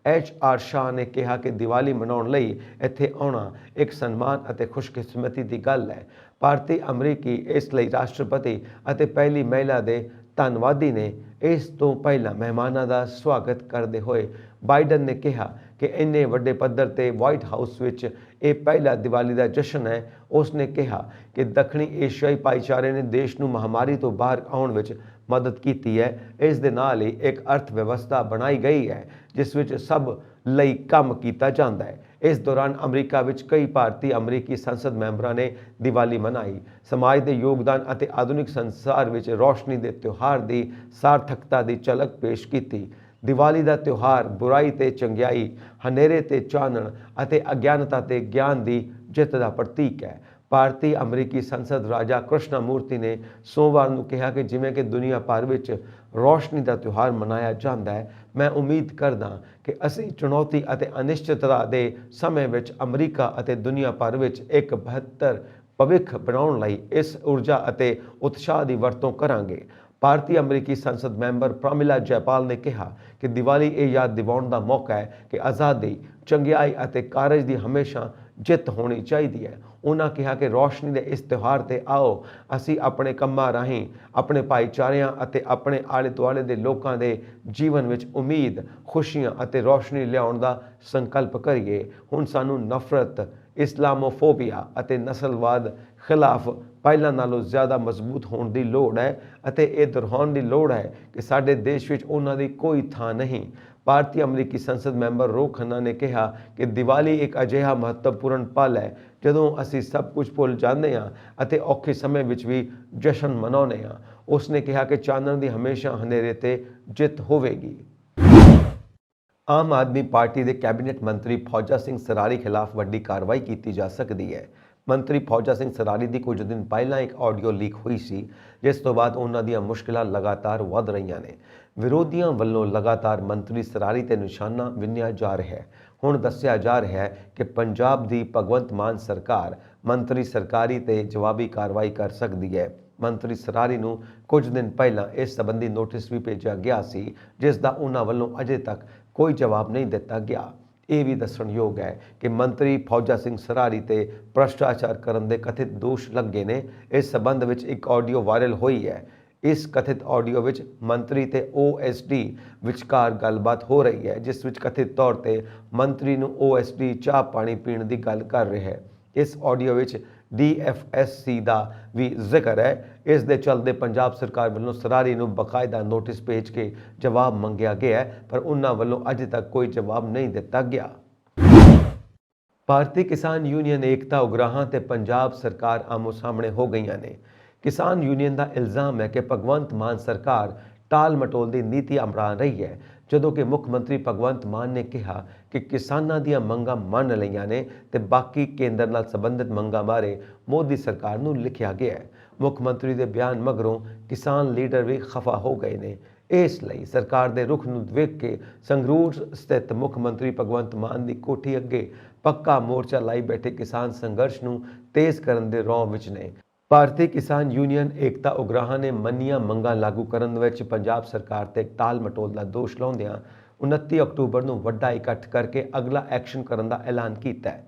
HR ਸ਼ਾਹ ਨੇ ਕਿਹਾ ਕਿ ਦੀਵਾਲੀ ਮਨਾਉਣ ਲਈ ਇੱਥੇ ਆਉਣਾ ਇੱਕ ਸਨਮਾਨ ਅਤੇ ਖੁਸ਼ਕਿਸਮਤੀ ਦੀ ਗੱਲ ਹੈ। ਭਾਰਤੀ ਅਮਰੀਕੀ ਇਸ ਲਈ ਰਾਸ਼ਟਰਪਤੀ ਅਤੇ ਪਹਿਲੀ ਮਹਿਲਾ ਦੇ ਧੰਨਵਾਦੀ ਨੇ। ਇਸ ਤੋਂ ਪਹਿਲਾਂ ਮਹਿਮਾਨਾਂ ਦਾ ਸਵਾਗਤ ਕਰਦੇ ਹੋਏ ਬਾਈਡਨ ਨੇ ਕਿਹਾ ਕਿ ਇੰਨੇ ਵੱਡੇ ਪੱਧਰ ਤੇ ਵਾਈਟ ਹਾਊਸ ਵਿੱਚ ਇਹ ਪਹਿਲਾ ਦੀਵਾਲੀ ਦਾ ਜਸ਼ਨ ਹੈ। ਉਸ ਨੇ ਕਿਹਾ ਕਿ ਦੱਖਣੀ ਏਸ਼ੀਆਈ ਭਾਈਚਾਰੇ ਨੇ ਦੇਸ਼ ਨੂੰ ਮਹਾਮਾਰੀ ਤੋਂ ਬਾਹਰ ਆਉਣ ਵਿੱਚ ਮਦਦ ਕੀਤੀ ਹੈ। ਇਸ ਦੇ ਨਾਲ ਹੀ ਇੱਕ ਅਰਥ ਵਿਵਸਥਾ ਬਣਾਈ ਗਈ ਹੈ ਜਿਸ ਵਿੱਚ ਸਭ ਲਈ ਕੰਮ ਕੀਤਾ ਜਾਂਦਾ ਹੈ। ਇਸ ਦੌਰਾਨ ਅਮਰੀਕਾ ਵਿੱਚ ਕਈ ਭਾਰਤੀ ਅਮਰੀਕੀ ਸੰਸਦ ਮੈਂਬਰਾਂ ਨੇ ਦੀਵਾਲੀ ਮਨਾਈ, ਸਮਾਜ ਦੇ ਯੋਗਦਾਨ ਅਤੇ ਆਧੁਨਿਕ ਸੰਸਾਰ ਵਿੱਚ ਰੋਸ਼ਨੀ ਦੇ ਤਿਉਹਾਰ ਦੀ ਸਾਰਥਕਤਾ ਦੀ ਝਲਕ ਪੇਸ਼ ਕੀਤੀ। ਦੀਵਾਲੀ ਦਾ ਤਿਉਹਾਰ ਬੁਰਾਈ ਤੇ ਚੰਗਿਆਈ, ਹਨੇਰੇ ਤੇ ਚਾਨਣ ਅਤੇ ਅਗਿਆਨਤਾ ਤੇ ਗਿਆਨ ਦੀ ਜਿੱਤ ਦਾ ਪ੍ਰਤੀਕ ਹੈ। ਭਾਰਤੀ ਅਮਰੀਕੀ ਸੰਸਦ ਰਾਜਾ ਕ੍ਰਿਸ਼ਨਾ ਮੂਰਤੀ ਨੇ ਸੋਮਵਾਰ ਨੂੰ ਕਿਹਾ ਕਿ ਜਿਵੇਂ ਕਿ ਦੁਨੀਆ ਭਰ ਵਿੱਚ ਰੋਸ਼ਨੀ ਦਾ ਤਿਉਹਾਰ ਮਨਾਇਆ ਜਾਂਦਾ ਹੈ, ਮੈਂ ਉਮੀਦ ਕਰਦਾ ਕਿ ਅਸੀਂ ਚੁਣੌਤੀ ਅਤੇ ਅਨਿਸ਼ਚਿਤਤਾ ਦੇ ਸਮੇਂ ਵਿੱਚ ਅਮਰੀਕਾ ਅਤੇ ਦੁਨੀਆ ਭਰ ਵਿੱਚ ਇੱਕ ਬਿਹਤਰ ਭਵਿੱਖ ਬਣਾਉਣ ਲਈ ਇਸ ਊਰਜਾ ਅਤੇ ਉਤਸ਼ਾਹ ਦੀ ਵਰਤੋਂ ਕਰਾਂਗੇ। ਭਾਰਤੀ ਅਮਰੀਕੀ ਸੰਸਦ ਮੈਂਬਰ ਪ੍ਰਮਿਲਾ ਜੈਪਾਲ ਨੇ ਕਿਹਾ ਕਿ ਦੀਵਾਲੀ ਇਹ ਯਾਦ ਦਿਵਾਉਣ ਦਾ ਮੌਕਾ ਹੈ ਕਿ ਆਜ਼ਾਦੀ, ਚੰਗਿਆਈ ਅਤੇ ਕਾਰਜ ਦੀ ਹਮੇਸ਼ਾ ਜਿੱਤ ਹੋਣੀ ਚਾਹੀਦੀ ਹੈ। ਉਹਨਾਂ ਕਿਹਾ ਕਿ ਰੋਸ਼ਨੀ ਦੇ ਇਸ ਤਿਉਹਾਰ ਤੇ ਆਓ ਅਸੀਂ ਆਪਣੇ ਕੰਮਾਂ ਰਾਹੀਂ ਆਪਣੇ ਭਾਈਚਾਰਿਆਂ ਅਤੇ ਆਪਣੇ ਆਲੇ ਦੁਆਲੇ ਦੇ ਲੋਕਾਂ ਦੇ ਜੀਵਨ ਵਿੱਚ ਉਮੀਦ, ਖੁਸ਼ੀਆਂ ਅਤੇ ਰੋਸ਼ਨੀ ਲਿਆਉਣ ਦਾ ਸੰਕਲਪ ਕਰੀਏ। ਹੁਣ ਸਾਨੂੰ ਨਫ਼ਰਤ, ਇਸਲਾਮੋਫੋਬੀਆ ਅਤੇ ਨਸਲਵਾਦ ਖਿਲਾਫ ਪਹਿਲਾਂ ਨਾਲੋਂ ਜ਼ਿਆਦਾ ਮਜ਼ਬੂਤ ਹੋਣ ਦੀ ਲੋੜ ਹੈ ਅਤੇ ਇਹ ਦੁਹਰਾਉਣ ਦੀ ਲੋੜ ਹੈ ਕਿ ਸਾਡੇ ਦੇਸ਼ ਵਿੱਚ ਉਹਨਾਂ ਦੀ ਕੋਈ ਥਾਂ ਨਹੀਂ। ਭਾਰਤੀ ਅਮਰੀਕੀ ਸੰਸਦ ਮੈਂਬਰ ਰੋ ਖੰਨਾ ਨੇ ਕਿਹਾ ਕਿ ਦੀਵਾਲੀ ਇੱਕ ਅਜਿਹਾ ਮਹੱਤਵਪੂਰਨ ਪਲ ਹੈ ਜਦੋਂ ਅਸੀਂ ਸਭ ਕੁਝ ਭੁੱਲ ਜਾਂਦੇ ਹਾਂ ਅਤੇ ਔਖੇ ਸਮੇਂ ਵਿੱਚ ਵੀ ਜਸ਼ਨ ਮਨਾਉਂਦੇ ਹਾਂ। ਉਸ ਨੇ ਕਿਹਾ ਕਿ ਚਾਨਣ ਦੀ ਹਮੇਸ਼ਾ ਹਨੇਰੇ ਤੇ ਜਿੱਤ ਹੋਵੇਗੀ। ਆਮ ਆਦਮੀ ਪਾਰਟੀ ਦੇ ਕੈਬਨਿਟ ਮੰਤਰੀ ਫੌਜਾ ਸਿੰਘ ਸਰਾਰੀ ਖਿਲਾਫ ਵੱਡੀ ਕਾਰਵਾਈ ਕੀਤੀ ਜਾ ਸਕਦੀ ਹੈ। ਮੰਤਰੀ ਫੌਜਾ ਸਿੰਘ ਸਰਾਰੀ ਦੀ ਕੁਝ ਦਿਨ ਪਹਿਲਾਂ ਇੱਕ ਆਡੀਓ ਲੀਕ ਹੋਈ ਸੀ, ਜਿਸ ਤੋਂ ਬਾਅਦ ਉਹਨਾਂ ਦੀਆਂ ਮੁਸ਼ਕਿਲਾਂ ਲਗਾਤਾਰ ਵੱਧ ਰਹੀਆਂ ਨੇ। ਵਿਰੋਧੀਆਂ ਵੱਲੋਂ ਲਗਾਤਾਰ ਮੰਤਰੀ ਸਰਾਰੀ ਤੇ ਨਿਸ਼ਾਨਾ ਵਿੰਨ੍ਹਿਆ ਜਾ ਰਿਹਾ ਹੈ। ਹੁਣ ਦੱਸਿਆ ਜਾ ਰਿਹਾ ਹੈ ਕਿ ਪੰਜਾਬ ਦੀ ਭਗਵੰਤ ਮਾਨ ਸਰਕਾਰ ਮੰਤਰੀ ਸਰਕਾਰੀ ਤੇ ਜਵਾਬੀ ਕਾਰਵਾਈ ਕਰ ਸਕਦੀ ਹੈ। ਮੰਤਰੀ ਸਰਾਰੀ ਨੂੰ ਕੁਝ ਦਿਨ ਪਹਿਲਾਂ ਇਸ ਸੰਬੰਧੀ ਨੋਟਿਸ ਵੀ ਭੇਜਿਆ ਗਿਆ ਸੀ, ਜਿਸ ਦਾ ਉਹਨਾਂ ਵੱਲੋਂ ਅਜੇ ਤੱਕ ਕੋਈ ਜਵਾਬ ਨਹੀਂ ਦਿੱਤਾ ਗਿਆ। ਇਹ ਵੀ ਦੱਸਣਯੋਗ ਹੈ ਕਿ ਮੰਤਰੀ ਫੌਜਾ ਸਿੰਘ ਸਰਾਰੀ ਤੇ ਭ੍ਰਸ਼ਟਾਚਾਰ ਕਰਨ ਦੇ ਕਥਿਤ ਦੋਸ਼ ਲੱਗੇ ਨੇ। ਇਸ ਸਬੰਧ ਵਿੱਚ ਇੱਕ ਆਡੀਓ ਵਾਇਰਲ ਹੋਈ ਹੈ। ਇਸ ਕਥਿਤ ਆਡੀਓ ਵਿੱਚ ਮੰਤਰੀ ਤੇ OSD ਵਿਚਕਾਰ ਗੱਲਬਾਤ ਹੋ ਰਹੀ ਹੈ, ਜਿਸ ਵਿੱਚ ਕਥਿਤ ਤੌਰ ਤੇ ਮੰਤਰੀ ਨੂੰ OSD ਚਾਹ ਪਾਣੀ ਪੀਣ ਦੀ ਗੱਲ ਕਰ ਰਿਹਾ ਹੈ। ਇਸ ਆਡੀਓ ਵਿੱਚ DFSC ਦਾ ਵੀ ਜ਼ਿਕਰ ਹੈ। ਇਸ ਦੇ ਚਲਦੇ ਪੰਜਾਬ ਸਰਕਾਰ ਵੱਲੋਂ ਸਰਾਰੀ ਨੂੰ ਬਕਾਇਦਾ ਨੋਟਿਸ ਭੇਜ ਕੇ ਜਵਾਬ ਮੰਗਿਆ ਗਿਆ ਹੈ, ਪਰ ਉਹਨਾਂ ਵੱਲੋਂ ਅਜੇ ਤੱਕ ਕੋਈ ਜਵਾਬ ਨਹੀਂ ਦਿੱਤਾ ਗਿਆ। ਭਾਰਤੀ ਕਿਸਾਨ ਯੂਨੀਅਨ ਏਕਤਾ ਉਗਰਾਹਾਂ ਤੇ ਪੰਜਾਬ ਸਰਕਾਰ ਆਮੋ ਸਾਹਮਣੇ ਹੋ ਗਈਆਂ ਨੇ। ਕਿਸਾਨ ਯੂਨੀਅਨ ਦਾ ਇਲਜ਼ਾਮ ਹੈ ਕਿ ਭਗਵੰਤ ਮਾਨ ਸਰਕਾਰ ਟਾਲ ਮਟੋਲ ਦੀ ਨੀਤੀ ਅਪਣਾ ਰਹੀ ਹੈ, ਜਦੋਂ ਕਿ ਮੁੱਖ ਮੰਤਰੀ ਭਗਵੰਤ ਮਾਨ ਨੇ ਕਿਹਾ ਕਿ ਕਿਸਾਨਾਂ ਦੀਆਂ ਮੰਗਾਂ ਮੰਨ ਲਈਆਂ ਨੇ ਤੇ ਬਾਕੀ ਕੇਂਦਰ ਨਾਲ ਸੰਬੰਧਿਤ ਮੰਗਾਂ ਬਾਰੇ ਮੋਦੀ ਸਰਕਾਰ ਨੂੰ ਲਿਖਿਆ ਗਿਆ ਹੈ। ਮੁੱਖ ਮੰਤਰੀ ਦੇ ਬਿਆਨ ਮਗਰੋਂ ਕਿਸਾਨ ਲੀਡਰ ਵੀ ਖਫਾ ਹੋ ਗਏ ਨੇ। ਇਸ ਲਈ ਸਰਕਾਰ ਦੇ ਰੁਖ ਨੂੰ ਵੇਖ ਕੇ ਸੰਗਰੂਰ ਸਥਿਤ ਮੁੱਖ ਮੰਤਰੀ ਭਗਵੰਤ ਮਾਨ ਦੀ ਕੋਠੀ ਅੱਗੇ ਪੱਕਾ ਮੋਰਚਾ ਲਾਈ ਬੈਠੇ ਕਿਸਾਨ ਸੰਘਰਸ਼ ਨੂੰ ਤੇਜ਼ ਕਰਨ ਦੇ ਰੌਂਅ ਵਿੱਚ ਨੇ। ਭਾਰਤੀ ਕਿਸਾਨ ਯੂਨੀਅਨ ਏਕਤਾ ਉਗਰਾਹਾਂ ਨੇ ਮੰਨੀਆਂ ਮੰਗਾਂ ਲਾਗੂ ਕਰਨ ਵਿੱਚ ਪੰਜਾਬ ਸਰਕਾਰ ਤੇ ਟਾਲ ਮਟੋਲ ਦਾ ਦੋਸ਼ ਲਾਉਂਦਿਆਂ 29 ਅਕਤੂਬਰ ਨੂੰ ਵੱਡਾ ਇਕੱਠ ਕਰਕੇ ਅਗਲਾ ਐਕਸ਼ਨ ਕਰਨ ਦਾ ਐਲਾਨ ਕੀਤਾ ਹੈ।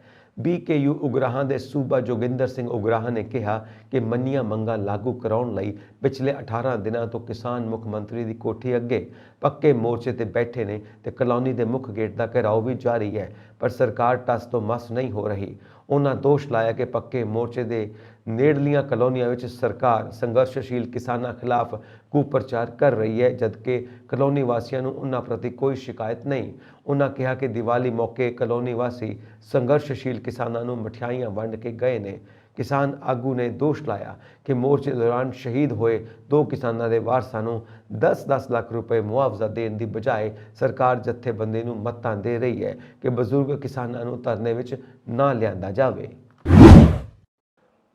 BKU ਉਗਰਾਹਾਂ ਦੇ ਸੂਬਾ ਜੋਗਿੰਦਰ ਸਿੰਘ ਉਗਰਾਹਾਂ ਨੇ ਕਿਹਾ ਕਿ ਮੰਨੀਆਂ ਮੰਗਾਂ ਲਾਗੂ ਕਰਾਉਣ ਲਈ ਪਿਛਲੇ 18 ਦਿਨਾਂ ਤੋਂ ਕਿਸਾਨ ਮੁੱਖ ਮੰਤਰੀ ਦੀ ਕੋਠੀ ਅੱਗੇ ਪੱਕੇ ਮੋਰਚੇ ਤੇ ਬੈਠੇ ਨੇ ਤੇ ਕਲੋਨੀ ਦੇ ਮੁੱਖ ਗੇਟ ਦਾ ਘਿਰਾਓ ਵੀ ਜਾਰੀ ਹੈ। ਪਰ ਸਰਕਾਰ ਟਸ ਤੋਂ ਮਸ ਨਹੀਂ ਹੋ ਰਹੀ। ਉਹਨਾਂ ਦੋਸ਼ ਲਾਇਆ ਕਿ ਪੱਕੇ ਮੋਰਚੇ ਦੇ ਨੇੜਲੀਆਂ ਕਲੋਨੀਆਂ ਵਿੱਚ ਸਰਕਾਰ ਸੰਘਰਸ਼ਸ਼ੀਲ ਕਿਸਾਨਾਂ ਖਿਲਾਫ ਕੁਪ੍ਰਚਾਰ ਕਰ ਰਹੀ ਹੈ, ਜਦਕਿ ਕਲੋਨੀ ਵਾਸੀਆਂ ਨੂੰ ਉਹਨਾਂ ਪ੍ਰਤੀ ਕੋਈ ਸ਼ਿਕਾਇਤ ਨਹੀਂ। ਉਹਨਾਂ ਕਿਹਾ ਕਿ ਦੀਵਾਲੀ ਮੌਕੇ ਕਲੋਨੀ ਵਾਸੀ ਸੰਘਰਸ਼ਸ਼ੀਲ ਕਿਸਾਨਾਂ ਨੂੰ ਮਠਿਆਈਆਂ ਵੰਡ ਕੇ ਗਏ ਨੇ। ਕਿਸਾਨ ਆਗੂ ਨੇ ਦੋਸ਼ ਲਾਇਆ ਕਿ ਮੋਰਚੇ ਦੌਰਾਨ ਸ਼ਹੀਦ ਹੋਏ 2 ਕਿਸਾਨਾਂ ਦੇ ਵਾਰਸਾਂ ਨੂੰ 10-10 ਲੱਖ ਰੁਪਏ ਮੁਆਵਜ਼ਾ ਦੇਣ ਦੀ ਬਜਾਏ ਸਰਕਾਰ ਜਥੇਬੰਦੀ ਨੂੰ ਮੱਤਾਂ ਦੇ ਰਹੀ ਹੈ ਕਿ ਬਜ਼ੁਰਗ ਕਿਸਾਨਾਂ ਨੂੰ ਧਰਨੇ ਵਿੱਚ ਨਾ ਲਿਆਂਦਾ ਜਾਵੇ।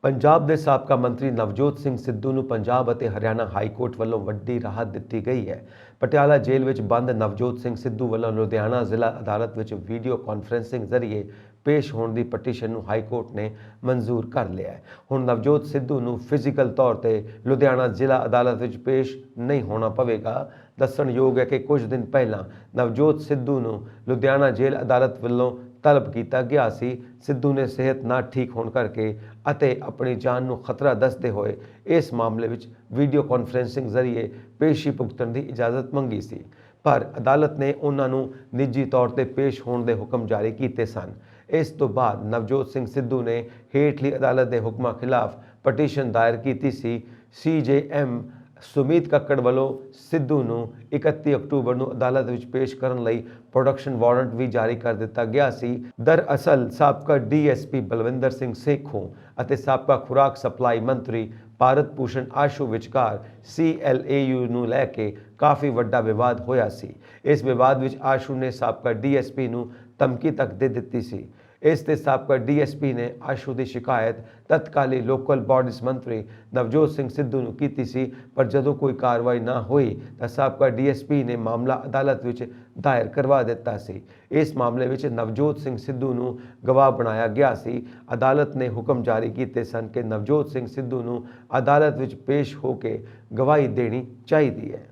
ਪੰਜਾਬ ਦੇ ਸਾਬਕਾ ਮੰਤਰੀ ਨਵਜੋਤ ਸਿੰਘ ਸਿੱਧੂ ਨੂੰ ਪੰਜਾਬ ਅਤੇ ਹਰਿਆਣਾ ਹਾਈ ਕੋਰਟ ਵੱਲੋਂ ਵੱਡੀ ਰਾਹਤ ਦਿੱਤੀ ਗਈ ਹੈ। ਪਟਿਆਲਾ ਜੇਲ੍ਹ ਵਿੱਚ ਬੰਦ ਨਵਜੋਤ ਸਿੰਘ ਸਿੱਧੂ ਵੱਲੋਂ ਲੁਧਿਆਣਾ ਜ਼ਿਲ੍ਹਾ ਅਦਾਲਤ ਵਿੱਚ ਵੀਡੀਓ ਕਾਨਫਰੰਸਿੰਗ ਜ਼ਰੀਏ ਪੇਸ਼ ਹੋਣ ਦੀ ਪਟੀਸ਼ਨ ਨੂੰ ਹਾਈ ਕੋਰਟ ਨੇ ਮਨਜ਼ੂਰ ਕਰ ਲਿਆ ਹੈ। ਹੁਣ ਨਵਜੋਤ ਸਿੱਧੂ ਨੂੰ ਫਿਜ਼ੀਕਲ ਤੌਰ ਤੇ ਲੁਧਿਆਣਾ ਜ਼ਿਲ੍ਹਾ ਅਦਾਲਤ ਵਿੱਚ ਪੇਸ਼ ਨਹੀਂ ਹੋਣਾ ਪਵੇਗਾ। ਦੱਸਣਯੋਗ ਹੈ ਕਿ ਕੁਝ ਦਿਨ ਪਹਿਲਾਂ ਨਵਜੋਤ ਸਿੱਧੂ ਨੂੰ ਲੁਧਿਆਣਾ ਜੇਲ੍ਹ ਅਦਾਲਤ ਵੱਲੋਂ ਤਲਬ ਕੀਤਾ ਗਿਆ ਸੀ। ਸਿੱਧੂ ਨੇ ਸਿਹਤ ਨਾ ਠੀਕ ਹੋਣ ਕਰਕੇ ਅਤੇ ਆਪਣੀ ਜਾਨ ਨੂੰ ਖਤਰਾ ਦੱਸਦੇ ਹੋਏ ਇਸ ਮਾਮਲੇ ਵਿੱਚ ਵੀਡੀਓ ਕਾਨਫਰੰਸਿੰਗ ਜ਼ਰੀਏ ਪੇਸ਼ੀ ਭੁਗਤਣ ਦੀ ਇਜਾਜ਼ਤ ਮੰਗੀ ਸੀ, ਪਰ ਅਦਾਲਤ ਨੇ ਉਹਨਾਂ ਨੂੰ ਨਿੱਜੀ ਤੌਰ ਤੇ ਪੇਸ਼ ਹੋਣ ਦੇ ਹੁਕਮ ਜਾਰੀ ਕੀਤੇ ਸਨ। ਇਸ ਤੋਂ ਬਾਅਦ ਨਵਜੋਤ ਸਿੰਘ ਸਿੱਧੂ ਨੇ ਹੇਠਲੀ ਅਦਾਲਤ ਦੇ ਹੁਕਮਾਂ ਖਿਲਾਫ ਪਟੀਸ਼ਨ ਦਾਇਰ ਕੀਤੀ ਸੀ। CJM ਸੁਮੀਤ ਕੱਕੜ ਵੱਲੋਂ ਸਿੱਧੂ ਨੂੰ 31 ਅਕਤੂਬਰ ਨੂੰ ਅਦਾਲਤ ਵਿੱਚ ਪੇਸ਼ ਕਰਨ ਲਈ ਪ੍ਰੋਡਕਸ਼ਨ ਵਾਰੰਟ ਵੀ ਜਾਰੀ ਕਰ ਦਿੱਤਾ ਗਿਆ ਸੀ। ਦਰਅਸਲ ਸਾਬਕਾ DSP ਬਲਵਿੰਦਰ ਸਿੰਘ ਸੇਖੋਂ ਅਤੇ ਸਾਬਕਾ ਖੁਰਾਕ ਸਪਲਾਈ ਮੰਤਰੀ ਭਾਰਤ ਭੂਸ਼ਣ ਆਸ਼ੂ ਵਿਚਕਾਰ CLAU ਨੂੰ ਲੈ ਕੇ ਕਾਫੀ ਵੱਡਾ ਵਿਵਾਦ ਹੋਇਆ ਸੀ। ਇਸ ਵਿਵਾਦ ਵਿੱਚ ਆਸ਼ੂ ਨੇ ਸਾਬਕਾ DSP ਨੂੰ ਧਮਕੀ ਤੱਕ ਦੇ ਦਿੱਤੀ ਸੀ। ਇਸ ਤੇ ਸਾਬਕਾ DSP ਨੇ ਆਸ਼ੂ ਦੀ ਸ਼ਿਕਾਇਤ ਤਤਕਾਲੀ ਲੋਕਲ ਬਾਡੀਜ਼ ਮੰਤਰੀ ਨਵਜੋਤ ਸਿੰਘ ਸਿੱਧੂ ਨੂੰ ਕੀਤੀ ਸੀ, ਪਰ ਜਦੋਂ ਕੋਈ ਕਾਰਵਾਈ ਨਾ ਹੋਈ ਤਾਂ ਸਾਬਕਾ DSP ਨੇ ਮਾਮਲਾ ਅਦਾਲਤ ਵਿੱਚ ਦਾਇਰ ਕਰਵਾ ਦਿੱਤਾ ਸੀ। ਇਸ ਮਾਮਲੇ ਵਿੱਚ ਨਵਜੋਤ ਸਿੰਘ ਸਿੱਧੂ ਨੂੰ ਗਵਾਹ ਬਣਾਇਆ ਗਿਆ ਸੀ। ਅਦਾਲਤ ਨੇ ਹੁਕਮ ਜਾਰੀ ਕੀਤੇ ਸਨ ਕਿ ਨਵਜੋਤ ਸਿੰਘ ਸਿੱਧੂ ਨੂੰ ਅਦਾਲਤ ਵਿੱਚ ਪੇਸ਼ ਹੋ ਕੇ ਗਵਾਹੀ ਦੇਣੀ ਚਾਹੀਦੀ ਹੈ।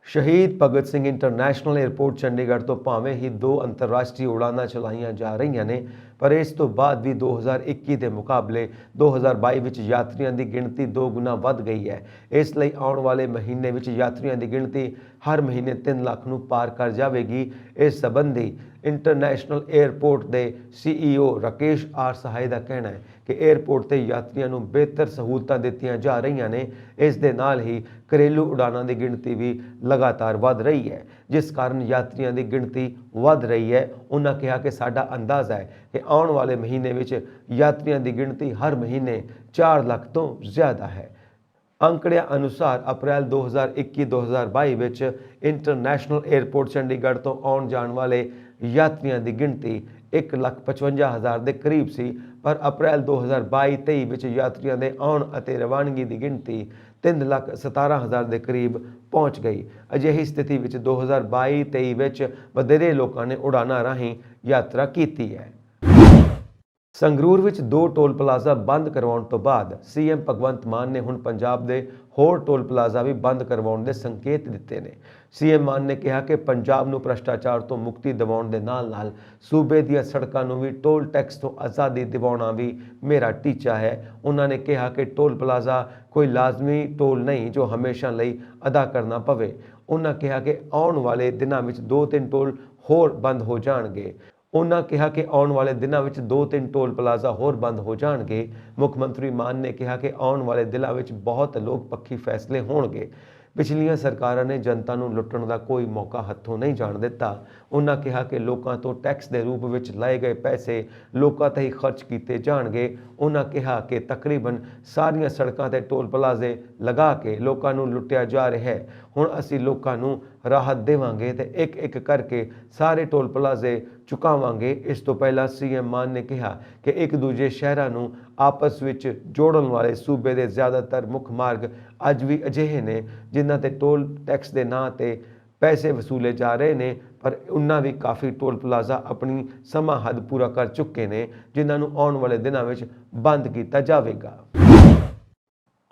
ਸ਼ਹੀਦ ਭਗਤ ਸਿੰਘ ਇੰਟਰਨੈਸ਼ਨਲ ਏਅਰਪੋਰਟ ਚੰਡੀਗੜ੍ਹ ਤੋਂ ਭਾਵੇਂ ਹੀ 2 ਅੰਤਰਰਾਸ਼ਟਰੀ ਉਡਾਨਾਂ ਚਲਾਈਆਂ ਜਾ ਰਹੀਆਂ ਨੇ, ਪਰ ਇਸ ਤੋਂ ਬਾਅਦ ਵੀ 2021 ਦੇ ਮੁਕਾਬਲੇ 2022 ਵਿੱਚ ਯਾਤਰੀਆਂ ਦੀ ਗਿਣਤੀ 2 ਗੁਣਾ ਵੱਧ ਗਈ ਹੈ। ਇਸ ਲਈ ਆਉਣ ਵਾਲੇ ਮਹੀਨੇ ਵਿੱਚ ਯਾਤਰੀਆਂ ਦੀ ਗਿਣਤੀ ਹਰ ਮਹੀਨੇ 3 ਲੱਖ ਨੂੰ ਪਾਰ ਕਰ ਜਾਵੇਗੀ। ਇਸ ਸੰਬੰਧੀ ਇੰਟਰਨੈਸ਼ਨਲ ਏਅਰਪੋਰਟ ਦੇ CEO ਰਾਕੇਸ਼ ਆਰ ਸਹਾਏ ਦਾ ਕਹਿਣਾ ਹੈ ਕਿ ਏਅਰਪੋਰਟ ਤੇ ਯਾਤਰੀਆਂ ਨੂੰ ਬਿਹਤਰ ਸਹੂਲਤਾਂ ਦਿੱਤੀਆਂ ਜਾ ਰਹੀਆਂ ਨੇ। ਇਸ ਦੇ ਨਾਲ ਹੀ ਘਰੇਲੂ ਉਡਾਨਾਂ ਦੀ ਗਿਣਤੀ ਵੀ ਲਗਾਤਾਰ ਵੱਧ ਰਹੀ ਹੈ, ਜਿਸ ਕਾਰਨ ਯਾਤਰੀਆਂ ਦੀ ਗਿਣਤੀ ਵੱਧ ਰਹੀ ਹੈ। ਉਹਨਾਂ ਕਿਹਾ ਕਿ ਸਾਡਾ ਅੰਦਾਜ਼ਾ ਹੈ ਕਿ ਆਉਣ ਵਾਲੇ ਮਹੀਨੇ ਵਿੱਚ ਯਾਤਰੀਆਂ ਦੀ ਗਿਣਤੀ ਹਰ ਮਹੀਨੇ 4 ਲੱਖ ਤੋਂ ਜ਼ਿਆਦਾ ਹੈ। ਅੰਕੜਿਆਂ ਅਨੁਸਾਰ ਅਪ੍ਰੈਲ 2021-2022 ਵਿੱਚ ਇੰਟਰਨੈਸ਼ਨਲ ਏਅਰਪੋਰਟ ਚੰਡੀਗੜ੍ਹ ਤੋਂ ਆਉਣ ਜਾਣ ਵਾਲੇ ਯਾਤਰੀਆਂ ਦੀ ਗਿਣਤੀ 1,55,000 ਦੇ ਕਰੀਬ ਸੀ, ਪਰ ਅਪ੍ਰੈਲ 2022-23 ਵਿੱਚ ਯਾਤਰੀਆਂ ਦੇ ਆਉਣ ਅਤੇ ਰਵਾਨਗੀ ਦੀ ਗਿਣਤੀ 3,17,000 ਦੇ ਕਰੀਬ ਪਹੁੰਚ ਗਈ। ਅਜਿਹੀ ਸਥਿਤੀ ਵਿੱਚ 2022-23 ਵਿੱਚ ਵਧੇਰੇ ਲੋਕਾਂ ਨੇ ਉਡਾਨਾਂ ਰਾਹੀਂ ਯਾਤਰਾ ਕੀਤੀ ਹੈ। ਸੰਗਰੂਰ ਵਿੱਚ 2 ਟੋਲ ਪਲਾਜ਼ਾ ਬੰਦ ਕਰਵਾਉਣ ਤੋਂ ਬਾਅਦ CM ਭਗਵੰਤ ਮਾਨ ਨੇ ਹੁਣ ਪੰਜਾਬ ਦੇ ਹੋਰ ਟੋਲ ਪਲਾਜ਼ਾ ਵੀ ਬੰਦ ਕਰਵਾਉਣ ਦੇ ਸੰਕੇਤ ਦਿੱਤੇ ਨੇ। CM ਮਾਨ ਨੇ ਕਿਹਾ ਕਿ ਪੰਜਾਬ ਨੂੰ ਭ੍ਰਸ਼ਟਾਚਾਰ ਤੋਂ ਮੁਕਤੀ ਦਿਵਾਉਣ ਦੇ ਨਾਲ-ਨਾਲ ਸੂਬੇ ਦੀਆਂ ਸੜਕਾਂ ਨੂੰ ਵੀ ਟੋਲ ਟੈਕਸ ਤੋਂ ਆਜ਼ਾਦੀ ਦਿਵਾਉਣਾ ਵੀ ਮੇਰਾ ਟੀਚਾ ਹੈ। ਉਹਨਾਂ ਨੇ ਕਿਹਾ ਕਿ ਟੋਲ ਪਲਾਜ਼ਾ ਕੋਈ ਲਾਜ਼ਮੀ ਟੋਲ ਨਹੀਂ ਜੋ ਹਮੇਸ਼ਾ ਲਈ ਅਦਾ ਕਰਨਾ ਪਵੇ। ਉਹਨਾਂ ਕਿਹਾ ਕਿ ਆਉਣ ਵਾਲੇ ਦਿਨਾਂ ਵਿੱਚ 2-3 ਟੋਲ ਹੋਰ ਬੰਦ ਹੋ ਜਾਣਗੇ। ਉਹਨਾਂ ਕਿਹਾ ਕਿ ਆਉਣ ਵਾਲੇ ਦਿਨਾਂ ਵਿੱਚ 2-3 ਟੋਲ ਪਲਾਜ਼ਾ ਹੋਰ ਬੰਦ ਹੋ ਜਾਣਗੇ। ਮੁੱਖ ਮੰਤਰੀ ਮਾਨ ਨੇ ਕਿਹਾ ਕਿ ਆਉਣ ਵਾਲੇ ਦਿਨਾਂ ਵਿੱਚ ਬਹੁਤ ਲੋਕ ਪੱਖੀ ਫੈਸਲੇ ਹੋਣਗੇ। ਪਿਛਲੀਆਂ ਸਰਕਾਰਾਂ ਨੇ ਜਨਤਾ ਨੂੰ ਲੁੱਟਣ ਦਾ ਕੋਈ ਮੌਕਾ ਹੱਥੋਂ ਨਹੀਂ ਜਾਣ ਦਿੱਤਾ। ਉਹਨਾਂ ਕਿਹਾ ਕਿ ਲੋਕਾਂ ਤੋਂ ਟੈਕਸ ਦੇ ਰੂਪ ਵਿੱਚ ਲਏ ਗਏ ਪੈਸੇ ਲੋਕਾਂ ਤੇ ਹੀ ਖਰਚ ਕੀਤੇ ਜਾਣਗੇ। ਉਹਨਾਂ ਕਿਹਾ ਕਿ ਤਕਰੀਬਨ ਸਾਰੀਆਂ ਸੜਕਾਂ ਤੇ ਟੋਲ ਪਲਾਜ਼ੇ ਲਗਾ ਕੇ ਲੋਕਾਂ ਨੂੰ ਲੁੱਟਿਆ ਜਾ ਰਿਹਾ ਹੈ। ਹੁਣ ਅਸੀਂ ਲੋਕਾਂ ਨੂੰ ਰਾਹਤ ਦੇਵਾਂਗੇ ਤੇ ਇੱਕ-ਇੱਕ ਕਰਕੇ ਸਾਰੇ ਟੋਲ ਪਲਾਜ਼ੇ ਚੁਕਾਵਾਂਗੇ। ਇਸ ਤੋਂ ਪਹਿਲਾਂ CM ਮਾਨ ਨੇ ਕਿਹਾ ਕਿ ਇੱਕ ਦੂਜੇ ਸ਼ਹਿਰਾਂ ਨੂੰ ਆਪਸ ਵਿੱਚ ਜੋੜਨ ਵਾਲੇ ਸੂਬੇ ਦੇ ਜ਼ਿਆਦਾਤਰ ਮੁੱਖ ਮਾਰਗ ਅੱਜ ਵੀ ਅਜਿਹੇ ਨੇ ਜਿਨ੍ਹਾਂ ਤੇ ਟੋਲ ਟੈਕਸ ਦੇ ਨਾਂ ਤੇ ਪੈਸੇ ਵਸੂਲੇ ਜਾ ਰਹੇ ਨੇ, ਪਰ ਉਹਨਾਂ ਵੀ ਕਾਫੀ ਟੋਲ ਪਲਾਜ਼ਾ ਆਪਣੀ ਸਮਾਂ ਹੱਦ ਪੂਰਾ ਕਰ ਚੁੱਕੇ ਨੇ, ਜਿਨ੍ਹਾਂ ਨੂੰ ਆਉਣ ਵਾਲੇ ਦਿਨਾਂ ਵਿੱਚ ਬੰਦ ਕੀਤਾ ਜਾਵੇਗਾ।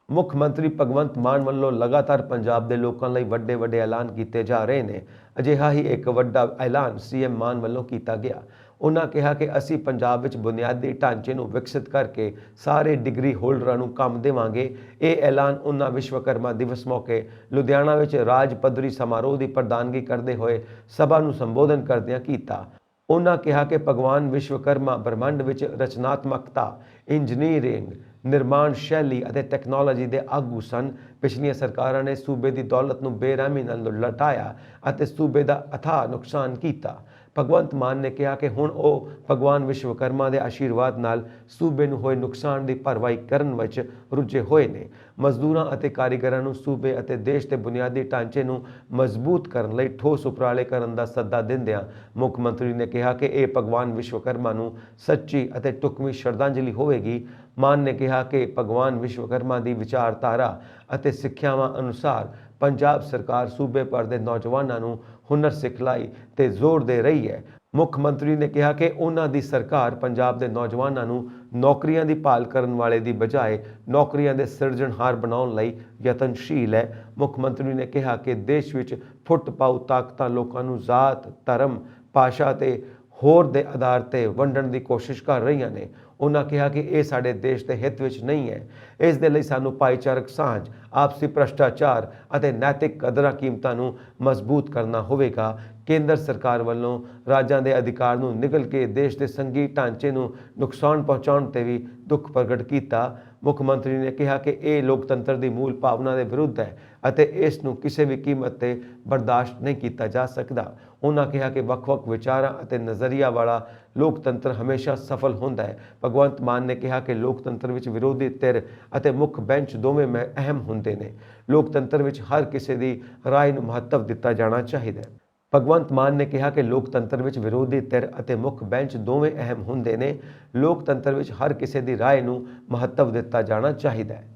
ਮੁੱਖ ਮੰਤਰੀ ਭਗਵੰਤ ਮਾਨ ਵੱਲੋਂ ਲਗਾਤਾਰ ਪੰਜਾਬ ਦੇ ਲੋਕਾਂ ਲਈ ਵੱਡੇ ਐਲਾਨ ਕੀਤੇ ਜਾ ਰਹੇ ਨੇ। ਅਜਿਹਾ ਹੀ ਇੱਕ ਵੱਡਾ ਐਲਾਨ CM ਮਾਨ ਵੱਲੋਂ ਕੀਤਾ ਗਿਆ। ਉਹਨਾਂ ਕਿਹਾ ਕਿ ਅਸੀਂ ਪੰਜਾਬ ਵਿੱਚ ਬੁਨਿਆਦੀ ਢਾਂਚੇ ਨੂੰ ਵਿਕਸਿਤ ਕਰਕੇ ਸਾਰੇ ਡਿਗਰੀ ਹੋਲਡਰਾਂ ਨੂੰ ਕੰਮ ਦੇਵਾਂਗੇ। ਇਹ ਐਲਾਨ ਉਹਨਾਂ ਵਿਸ਼ਵਕਰਮਾ ਦਿਵਸ ਮੌਕੇ ਲੁਧਿਆਣਾ ਵਿੱਚ ਰਾਜ ਪੱਧਰੀ ਸਮਾਰੋਹ ਦੀ ਪ੍ਰਧਾਨਗੀ ਕਰਦੇ ਹੋਏ ਸਭਾ ਨੂੰ ਸੰਬੋਧਨ ਕਰਦਿਆਂ ਕੀਤਾ। ਉਹਨਾਂ ਕਿਹਾ ਕਿ ਭਗਵਾਨ ਵਿਸ਼ਵਕਰਮਾ ਬ੍ਰਹਿਮੰਡ ਵਿੱਚ ਰਚਨਾਤਮਕਤਾ, ਇੰਜੀਨੀਅਰਿੰਗ, ਨਿਰਮਾਣ ਸ਼ੈਲੀ ਅਤੇ ਟੈਕਨੋਲੋਜੀ ਦੇ ਆਗੂ ਸਨ। ਪਿਛਲੀਆਂ ਸਰਕਾਰਾਂ ਨੇ ਸੂਬੇ ਦੀ ਦੌਲਤ ਨੂੰ ਬੇਰਹਿਮੀ ਨਾਲ ਲੁਟਾਇਆ ਅਤੇ ਸੂਬੇ ਦਾ ਅਥਾਹ ਨੁਕਸਾਨ ਕੀਤਾ। ਭਗਵੰਤ ਮਾਨ ਨੇ ਕਿਹਾ ਕਿ ਹੁਣ ਉਹ ਭਗਵਾਨ ਵਿਸ਼ਵਕਰਮਾ ਦੇ ਆਸ਼ੀਰਵਾਦ ਨਾਲ ਸੂਬੇ ਨੂੰ ਹੋਏ ਨੁਕਸਾਨ ਦੀ ਭਰਵਾਈ ਕਰਨ ਵਿੱਚ ਰੁੱਝੇ ਹੋਏ ਨੇ। ਮਜ਼ਦੂਰਾਂ ਅਤੇ ਕਾਰੀਗਰਾਂ ਨੂੰ ਸੂਬੇ ਅਤੇ ਦੇਸ਼ ਦੇ ਬੁਨਿਆਦੀ ਢਾਂਚੇ ਨੂੰ ਮਜ਼ਬੂਤ ਕਰਨ ਲਈ ਠੋਸ ਉਪਰਾਲੇ ਕਰਨ ਦਾ ਸੱਦਾ ਦਿੰਦਿਆਂ ਮੁੱਖ ਮੰਤਰੀ ਨੇ ਕਿਹਾ ਕਿ ਇਹ ਭਗਵਾਨ ਵਿਸ਼ਵਕਰਮਾ ਨੂੰ ਸੱਚੀ ਅਤੇ ਢੁਕਵੀਂ ਸ਼ਰਧਾਂਜਲੀ ਹੋਵੇਗੀ। ਮਾਨ ਨੇ ਕਿਹਾ ਕਿ ਭਗਵਾਨ ਵਿਸ਼ਵਕਰਮਾ ਦੀ ਵਿਚਾਰਧਾਰਾ ਅਤੇ ਸਿੱਖਿਆਵਾਂ ਅਨੁਸਾਰ ਪੰਜਾਬ ਸਰਕਾਰ ਸੂਬੇ ਭਰ ਦੇ ਨੌਜਵਾਨਾਂ ਨੂੰ ਹੁਨਰ ਸਿਖਲਾਈ ਤੇ ਜ਼ੋਰ ਦੇ ਰਹੀ ਹੈ। ਮੁੱਖ ਮੰਤਰੀ ਨੇ ਕਿਹਾ ਕਿ ਉਹਨਾਂ ਦੀ ਸਰਕਾਰ ਪੰਜਾਬ ਦੇ ਨੌਜਵਾਨਾਂ ਨੂੰ ਨੌਕਰੀਆਂ ਦੀ ਭਾਲ ਕਰਨ ਵਾਲੇ ਦੀ ਬਜਾਏ ਨੌਕਰੀਆਂ ਦੇ ਸਿਰਜਣਹਾਰ ਬਣਾਉਣ ਲਈ ਯਤਨਸ਼ੀਲ ਹੈ। ਮੁੱਖ ਮੰਤਰੀ ਨੇ ਕਿਹਾ ਕਿ ਦੇਸ਼ ਵਿੱਚ ਫੁੱਟ ਪਾਊ ਤਾਕਤਾਂ ਲੋਕਾਂ ਨੂੰ ਜ਼ਾਤ, ਧਰਮ, ਭਾਸ਼ਾ ਤੇ ਹੋਰ ਦੇ ਆਧਾਰ ਤੇ ਵੰਡਣ ਦੀ ਕੋਸ਼ਿਸ਼ ਕਰ ਰਹੀਆਂ ਨੇ। ਉਹਨਾਂ ਕਿਹਾ ਕਿ ਇਹ ਸਾਡੇ ਦੇਸ਼ ਦੇ ਹਿੱਤ ਵਿੱਚ ਨਹੀਂ ਹੈ। ਇਸ ਦੇ ਲਈ ਸਾਨੂੰ ਭਾਈਚਾਰਕ ਸਾਂਝ, ਆਪਸੀ ਭ੍ਰਿਸ਼ਟਾਚਾਰ ਅਤੇ ਨੈਤਿਕ ਕਦਰਾਂ ਕੀਮਤਾਂ ਨੂੰ ਮਜ਼ਬੂਤ ਕਰਨਾ ਹੋਵੇਗਾ। ਕੇਂਦਰ ਸਰਕਾਰ ਵੱਲੋਂ ਰਾਜਾਂ ਦੇ ਅਧਿਕਾਰ ਨੂੰ ਨਿਗਲ ਕੇ ਦੇਸ਼ ਦੇ ਸੰਘੀ ਢਾਂਚੇ ਨੂੰ ਨੁਕਸਾਨ ਪਹੁੰਚਾਉਣ ਤੇ ਵੀ ਦੁੱਖ ਪ੍ਰਗਟ ਕੀਤਾ। ਮੁੱਖ ਮੰਤਰੀ ਨੇ ਕਿਹਾ ਕਿ ਇਹ ਲੋਕਤੰਤਰ ਦੀ ਮੂਲ ਭਾਵਨਾ ਦੇ ਵਿਰੁੱਧ ਹੈ ਅਤੇ ਇਸ ਨੂੰ ਕਿਸੇ ਵੀ ਕੀਮਤ ਤੇ ਬਰਦਾਸ਼ਤ ਨਹੀਂ ਕੀਤਾ ਜਾ ਸਕਦਾ। ਉਹਨਾਂ ਕਿਹਾ ਕਿ ਵੱਖ-ਵੱਖ ਵਿਚਾਰਾਂ ਅਤੇ ਨਜ਼ਰੀਆ ਵਾਲਾ ਲੋਕਤੰਤਰ ਹਮੇਸ਼ਾ ਸਫਲ ਹੁੰਦਾ ਹੈ। ਭਗਵੰਤ ਮਾਨ ਨੇ ਕਿਹਾ ਕਿ ਲੋਕਤੰਤਰ ਵਿੱਚ ਵਿਰੋਧੀ ਧਿਰ ਅਤੇ ਮੁੱਖ ਬੈਂਚ ਦੋਵੇਂ ਅਹਿਮ ਹੁੰਦੇ ਨੇ। ਲੋਕਤੰਤਰ ਵਿੱਚ ਹਰ ਕਿਸੇ ਦੀ ਰਾਏ ਨੂੰ ਮਹੱਤਵ ਦਿੱਤਾ ਜਾਣਾ ਚਾਹੀਦਾ ਹੈ। ਭਗਵੰਤ ਮਾਨ ਨੇ ਕਿਹਾ ਕਿ ਲੋਕਤੰਤਰ ਵਿੱਚ ਵਿਰੋਧੀ ਧਿਰ ਅਤੇ ਮੁੱਖ ਬੈਂਚ ਦੋਵੇਂ ਅਹਿਮ ਹੁੰਦੇ ਨੇ। ਲੋਕਤੰਤਰ ਵਿੱਚ ਹਰ ਕਿਸੇ ਦੀ ਰਾਏ ਨੂੰ ਮਹੱਤਵ ਦਿੱਤਾ ਜਾਣਾ ਚਾਹੀਦਾ ਹੈ।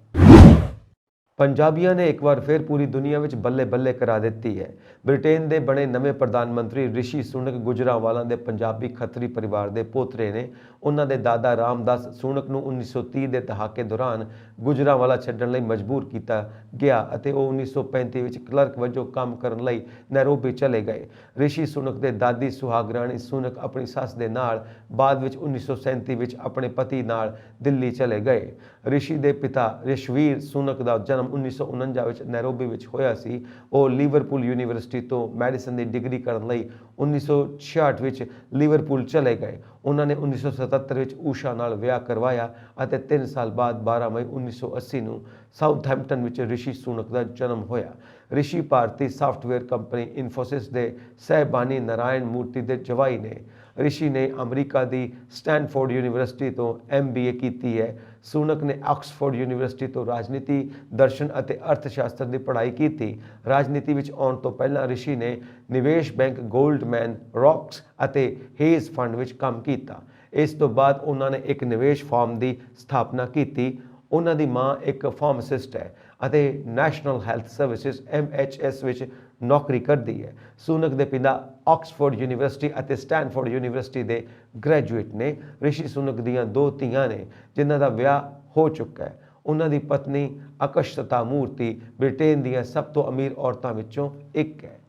ਪੰਜਾਬੀਆਂ ਨੇ ਇੱਕ ਵਾਰ ਫਿਰ ਪੂਰੀ ਦੁਨੀਆ ਵਿੱਚ ਬੱਲੇ ਬੱਲੇ ਕਰਾ ਦਿੱਤੀ ਹੈ। ਬ੍ਰਿਟੇਨ ਦੇ ਬਣੇ ਨਵੇਂ ਪ੍ਰਧਾਨ ਮੰਤਰੀ ਰਿਸ਼ੀ ਸੁਨਕ ਗੁਜਰਾਂਵਾਲਾ ਦੇ ਪੰਜਾਬੀ ਖੱਤਰੀ ਪਰਿਵਾਰ ਦੇ ਪੋਤਰੇ ਨੇ। ਉਹਨਾਂ ਦੇ ਦਾਦਾ ਰਾਮਦਾਸ ਸੁਨਕ ਨੂੰ 1930 ਦੇ ਦਹਾਕੇ ਦੌਰਾਨ ਗੁਜਰਾਂਵਾਲਾ ਛੱਡਣ ਲਈ ਮਜਬੂਰ ਕੀਤਾ ਗਿਆ ਅਤੇ ਉਹ 1935 ਵਿੱਚ ਕਲਰਕ ਵਜੋਂ ਕੰਮ ਕਰਨ ਲਈ ਨੈਰੋਬੀ ਚਲੇ ਗਏ। ਰਿਸ਼ੀ ਸੁਨਕ ਦੇ ਦਾਦੀ ਸੁਹਾਗਰਾਣੀ ਸੁਨਕ ਆਪਣੀ ਸੱਸ ਦੇ ਨਾਲ ਬਾਅਦ ਵਿੱਚ 1937 ਵਿੱਚ ਆਪਣੇ ਪਤੀ ਨਾਲ ਦਿੱਲੀ ਚਲੇ ਗਏ। ਰਿਸ਼ੀ ਦੇ ਪਿਤਾ ਰਿਸ਼ਵੀਰ ਸੁਨਕ ਦਾ ਜਨਮ 1949 ਵਿੱਚ ਨੈਰੋਬੀ ਵਿੱਚ ਹੋਇਆ ਸੀ। ਉਹ ਲਿਵਰਪੂਲ ਯੂਨੀਵਰਸਿਟੀ ਤੋਂ ਮੈਡੀਸਨ ਦੀ ਡਿਗਰੀ ਕਰਨ ਲਈ 1966 ਵਿੱਚ ਲਿਵਰਪੂਲ ਚਲੇ ਗਏ। ਉਹਨਾਂ ਨੇ 1977 ਵਿੱਚ ਊਸ਼ਾ ਨਾਲ ਵਿਆਹ ਕਰਵਾਇਆ ਅਤੇ 3 ਸਾਲ ਬਾਅਦ 12 ਮਈ 1980 ਨੂੰ ਸਾਊਥਹੈਂਪਟਨ ਵਿੱਚ ਰਿਸ਼ੀ ਸੁਨਕ ਦਾ ਜਨਮ ਹੋਇਆ। ਰਿਸ਼ੀ ਭਾਰਤੀ ਸਾਫਟਵੇਅਰ ਕੰਪਨੀ ਇਨਫੋਸਿਸ ਦੇ ਸਹਿਬਾਨੀ ਨਾਰਾਇਣ ਮੂਰਤੀ ਦੇ ਜਵਾਈ ਨੇ। ਰਿਸ਼ੀ ਨੇ ਅਮਰੀਕਾ ਦੀ ਸਟੈਨਫੋਰਡ ਯੂਨੀਵਰਸਿਟੀ ਤੋਂ MBA ਕੀਤੀ ਹੈ। ਸੁਨਕ ਨੇ ਆਕਸਫੋਰਡ ਯੂਨੀਵਰਸਿਟੀ ਤੋਂ ਰਾਜਨੀਤੀ, ਦਰਸ਼ਨ ਅਤੇ ਅਰਥਸ਼ਾਸਤਰ ਦੀ ਪੜ੍ਹਾਈ ਕੀਤੀ। ਰਾਜਨੀਤੀ ਵਿੱਚ ਆਉਣ ਤੋਂ ਪਹਿਲਾਂ ਰਿਸ਼ੀ ਨੇ ਨਿਵੇਸ਼ ਬੈਂਕ ਗੋਲਡਮੈਨ ਰੌਕਸ ਅਤੇ ਹੇਜ਼ ਫੰਡ ਵਿੱਚ ਕੰਮ ਕੀਤਾ। ਇਸ ਤੋਂ ਬਾਅਦ ਉਹਨਾਂ ਨੇ ਇੱਕ ਨਿਵੇਸ਼ ਫਰਮ ਦੀ ਸਥਾਪਨਾ ਕੀਤੀ। ਉਹਨਾਂ ਦੀ ਮਾਂ ਇੱਕ ਫਾਰਮਾਸਿਸਟ ਹੈ ਅਤੇ ਨੈਸ਼ਨਲ ਹੈਲਥ ਸਰਵਿਸਿਜ਼ NHS ਵਿੱਚ ਨੌਕਰੀ ਕਰਦੀ ਹੈ। ਸੁਨਕ ਦੇ ਪਿਤਾ ਆਕਸਫੋਰਡ ਯੂਨੀਵਰਸਿਟੀ ਅਤੇ ਸਟੈਨਫੋਰਡ ਯੂਨੀਵਰਸਿਟੀ ਦੇ ਗ੍ਰੈਜੂਏਟ ਨੇ। ਰਿਸ਼ੀ ਸੁਨਕ ਦੀਆਂ 2 ਧੀਆਂ ਨੇ ਜਿਨ੍ਹਾਂ ਦਾ ਵਿਆਹ ਹੋ ਚੁੱਕਾ ਹੈ। ਉਹਨਾਂ ਦੀ ਪਤਨੀ ਅਕਸ਼ਤਾ ਮੂਰਤੀ ਬ੍ਰਿਟੇਨ ਦੀਆਂ ਸਭ ਤੋਂ ਅਮੀਰ ਔਰਤਾਂ ਵਿੱਚੋਂ ਇੱਕ ਹੈ।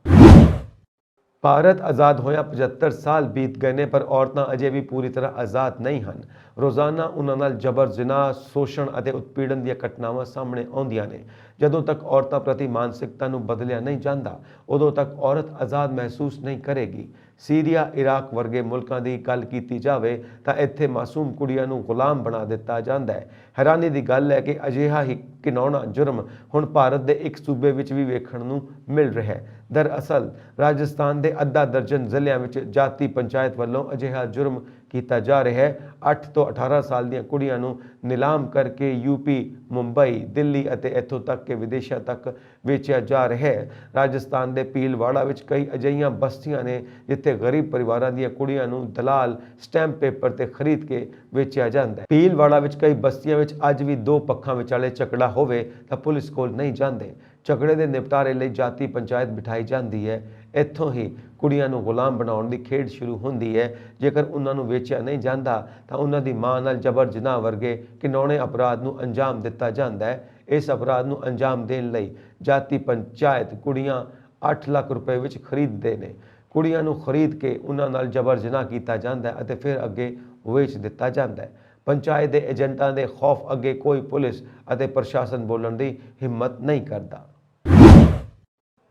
ਭਾਰਤ ਆਜ਼ਾਦ ਹੋਇਆ 75 ਸਾਲ ਬੀਤ ਗਏ ਨੇ ਪਰ ਔਰਤਾਂ ਅਜੇ ਵੀ ਪੂਰੀ ਤਰ੍ਹਾਂ ਆਜ਼ਾਦ ਨਹੀਂ ਹਨ। ਰੋਜ਼ਾਨਾ ਉਹਨਾਂ ਨਾਲ ਜ਼ਬਰ, ਜ਼ਿਨਾ, ਸ਼ੋਸ਼ਣ ਅਤੇ ਉਤਪੀੜਨ ਦੀਆਂ ਘਟਨਾਵਾਂ ਸਾਹਮਣੇ ਆਉਂਦੀਆਂ ਨੇ। ਜਦੋਂ ਤੱਕ ਔਰਤਾਂ ਪ੍ਰਤੀ ਮਾਨਸਿਕਤਾ ਨੂੰ ਬਦਲਿਆ ਨਹੀਂ ਜਾਂਦਾ ਉਦੋਂ ਤੱਕ ਔਰਤ ਆਜ਼ਾਦ ਮਹਿਸੂਸ ਨਹੀਂ ਕਰੇਗੀ। ਸੀਰੀਆ, ਇਰਾਕ ਵਰਗੇ ਮੁਲਕਾਂ ਦੀ ਗੱਲ ਕੀਤੀ ਜਾਵੇ ਤਾਂ ਇੱਥੇ ਮਾਸੂਮ ਕੁੜੀਆਂ ਨੂੰ ਗੁਲਾਮ ਬਣਾ ਦਿੱਤਾ ਜਾਂਦਾ ਹੈ। ਹੈਰਾਨੀ ਦੀ ਗੱਲ ਹੈ ਕਿ ਅਜਿਹਾ ਹੀ ਘਿਨਾਉਣਾ ਜੁਰਮ ਹੁਣ ਭਾਰਤ ਦੇ ਇੱਕ ਸੂਬੇ ਵਿੱਚ ਵੀ ਵੇਖਣ ਨੂੰ ਮਿਲ ਰਿਹਾ ਹੈ। ਦਰਅਸਲ ਰਾਜਸਥਾਨ ਦੇ ਅੱਧਾ ਦਰਜਨ ਜ਼ਿਲ੍ਹਿਆਂ ਵਿੱਚ ਜਾਤੀ ਪੰਚਾਇਤ ਵੱਲੋਂ ਅਜਿਹਾ ਜੁਰਮ ਕੀਤਾ ਜਾ ਰਿਹਾ ਹੈ। 8 ਤੋਂ 18 ਸਾਲ ਦੀਆਂ ਕੁੜੀਆਂ ਨੂੰ ਨਿਲਾਮ ਕਰਕੇ ਯੂਪੀ, ਮੁੰਬਈ, ਦਿੱਲੀ ਅਤੇ ਇੱਥੋਂ ਤੱਕ ਕਿ ਵਿਦੇਸ਼ਾਂ ਤੱਕ ਵੇਚਿਆ ਜਾ ਰਿਹਾ ਹੈ। ਰਾਜਸਥਾਨ ਦੇ ਭੀਲਵਾੜਾ ਵਿੱਚ ਕਈ ਅਜਿਹੀਆਂ ਬਸਤੀਆਂ ਨੇ ਜਿੱਥੇ ਗਰੀਬ ਪਰਿਵਾਰਾਂ ਦੀਆਂ ਕੁੜੀਆਂ ਨੂੰ ਦਲਾਲ ਸਟੈਂਪ ਪੇਪਰ ਤੇ ਖਰੀਦ ਕੇ ਵੇਚਿਆ ਜਾਂਦਾ ਹੈ। ਭੀਲਵਾੜਾ ਵਿੱਚ ਕਈ ਬਸਤੀਆਂ ਵਿੱਚ ਅੱਜ ਵੀ 2 ਪੱਖਾਂ ਵਿਚਾਲੇ ਝਗੜਾ ਹੋਵੇ ਤਾਂ ਪੁਲਿਸ ਕੋਲ ਨਹੀਂ ਜਾਂਦੇ। ਝਗੜੇ ਦੇ ਨਿਪਟਾਰੇ ਲਈ ਜਾਤੀ ਪੰਚਾਇਤ ਬਿਠਾਈ ਜਾਂਦੀ ਹੈ। ਇੱਥੋਂ ਹੀ ਕੁੜੀਆਂ ਨੂੰ ਗੁਲਾਮ ਬਣਾਉਣ ਦੀ ਖੇਡ ਸ਼ੁਰੂ ਹੁੰਦੀ ਹੈ। ਜੇਕਰ ਉਹਨਾਂ ਨੂੰ ਵੇਚਿਆ ਨਹੀਂ ਜਾਂਦਾ ਤਾਂ ਉਹਨਾਂ ਦੀ ਮਾਂ ਨਾਲ ਜ਼ਬਰ, ਜ਼ਿਨਾ ਵਰਗੇ ਘਿਨਾਉਣੇ ਅਪਰਾਧ ਨੂੰ ਅੰਜਾਮ ਦਿੱਤਾ ਜਾਂਦਾ ਹੈ। ਇਸ ਅਪਰਾਧ ਨੂੰ ਅੰਜਾਮ ਦੇਣ ਲਈ ਜਾਤੀ ਪੰਚਾਇਤ ਕੁੜੀਆਂ 8 ਲੱਖ ਰੁਪਏ ਵਿੱਚ ਖਰੀਦਦੇ ਨੇ। ਕੁੜੀਆਂ ਨੂੰ ਖਰੀਦ ਕੇ ਉਹਨਾਂ ਨਾਲ ਜ਼ਬਰ, ਜ਼ਿਨਾ ਕੀਤਾ ਜਾਂਦਾ ਹੈ ਅਤੇ ਫਿਰ ਅੱਗੇ ਵੇਚ ਦਿੱਤਾ ਜਾਂਦਾ ਹੈ। ਪੰਚਾਇਤ ਦੇ ਏਜੰਟਾਂ ਦੇ ਖੌਫ ਅੱਗੇ ਕੋਈ ਪੁਲਿਸ ਅਤੇ ਪ੍ਰਸ਼ਾਸਨ ਬੋਲਣ ਦੀ ਹਿੰਮਤ ਨਹੀਂ ਕਰਦਾ।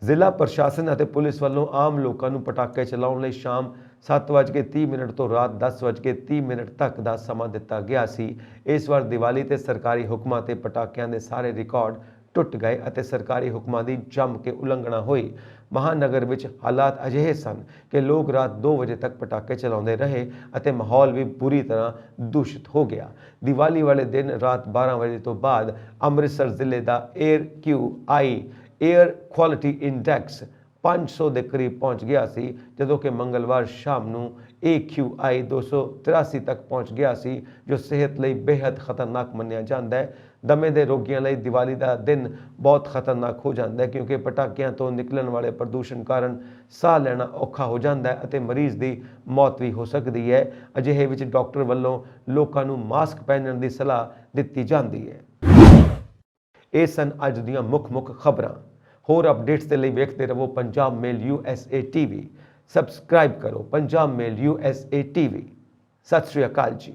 ਜ਼ਿਲ੍ਹਾ ਪ੍ਰਸ਼ਾਸਨ ਅਤੇ ਪੁਲਿਸ ਵੱਲੋਂ ਆਮ ਲੋਕਾਂ ਨੂੰ ਪਟਾਕੇ ਚਲਾਉਣ ਲਈ ਸ਼ਾਮ 7:30 ਤੋਂ ਰਾਤ 10:30 ਤੱਕ ਦਾ ਸਮਾਂ ਦਿੱਤਾ ਗਿਆ ਸੀ। ਇਸ ਵਾਰ ਦੀਵਾਲੀ ਤੇ ਸਰਕਾਰੀ ਹੁਕਮਾਂ ਤੇ ਪਟਾਕਿਆਂ ਦੇ ਸਾਰੇ ਰਿਕਾਰਡ ਟੁੱਟ ਗਏ ਅਤੇ ਸਰਕਾਰੀ ਹੁਕਮਾਂ ਦੀ ਜੰਮ ਕੇ ਉਲੰਘਣਾ ਹੋਈ। ਮਹਾਨਗਰ ਵਿੱਚ ਹਾਲਾਤ ਅਜਿਹੇ ਸਨ ਕਿ ਲੋਕ ਰਾਤ 2 ਵਜੇ ਤੱਕ ਪਟਾਕੇ ਚਲਾਉਂਦੇ ਰਹੇ ਅਤੇ ਮਾਹੌਲ ਵੀ ਬੁਰੀ ਤਰ੍ਹਾਂ ਦੂਸ਼ਿਤ ਹੋ ਗਿਆ। ਦੀਵਾਲੀ ਵਾਲੇ ਦਿਨ ਰਾਤ 12 ਵਜੇ ਤੋਂ ਬਾਅਦ ਅੰਮ੍ਰਿਤਸਰ ਜ਼ਿਲ੍ਹੇ ਦਾ AQI 에ਅਰ ਕੁਆਲਿਟੀ ਇੰਡੈਕਸ 500 ਦੇ ਕਰੀਬ ਪਹੁੰਚ ਗਿਆ ਸੀ, ਜਦੋਂ ਕਿ ਮੰਗਲਵਾਰ ਸ਼ਾਮ ਨੂੰ AQI 283 ਤੱਕ ਪਹੁੰਚ ਗਿਆ ਸੀ, ਜੋ ਸਿਹਤ ਲਈ ਬੇहद ਖਤਰਨਾਕ ਮੰਨਿਆ ਜਾਂਦਾ ਹੈ। ਦਮੇ ਦੇ ਰੋਗੀਆਂ ਲਈ ਦੀਵਾਲੀ ਦਾ ਦਿਨ ਬਹੁਤ ਖਤਰਨਾਕ ਹੋ ਜਾਂਦਾ ਹੈ, ਕਿਉਂਕਿ ਪਟਾਕਿਆਂ ਤੋਂ ਨਿਕਲਣ ਵਾਲੇ ਪ੍ਰਦੂਸ਼ਣ ਕਾਰਨ ਸਾਹ ਲੈਣਾ ਔਖਾ ਹੋ ਜਾਂਦਾ ਹੈ ਅਤੇ ਮਰੀਜ਼ ਦੀ ਮੌਤ ਵੀ ਹੋ ਸਕਦੀ ਹੈ। ਅਜਿਹੇ ਵਿੱਚ ਡਾਕਟਰ ਵੱਲੋਂ ਲੋਕਾਂ ਨੂੰ ਮਾਸਕ ਪਹਿਨਣ ਦੀ ਸਲਾਹ ਦਿੱਤੀ ਜਾਂਦੀ ਹੈ। ਇਹ ਸਨ ਅੱਜ ਦੀਆਂ ਮੁੱਖ ਖਬਰਾਂ। ਹੋਰ ਅਪਡੇਟਸ ਦੇ ਲਈ ਵੇਖਦੇ ਰਹੋ ਪੰਜਾਬ ਮੇਲ USA TV। ਸਬਸਕ੍ਰਾਈਬ ਕਰੋ ਪੰਜਾਬ ਮੇਲ USA TV। ਸਤਿ ਸ਼੍ਰੀ ਅਕਾਲ ਜੀ।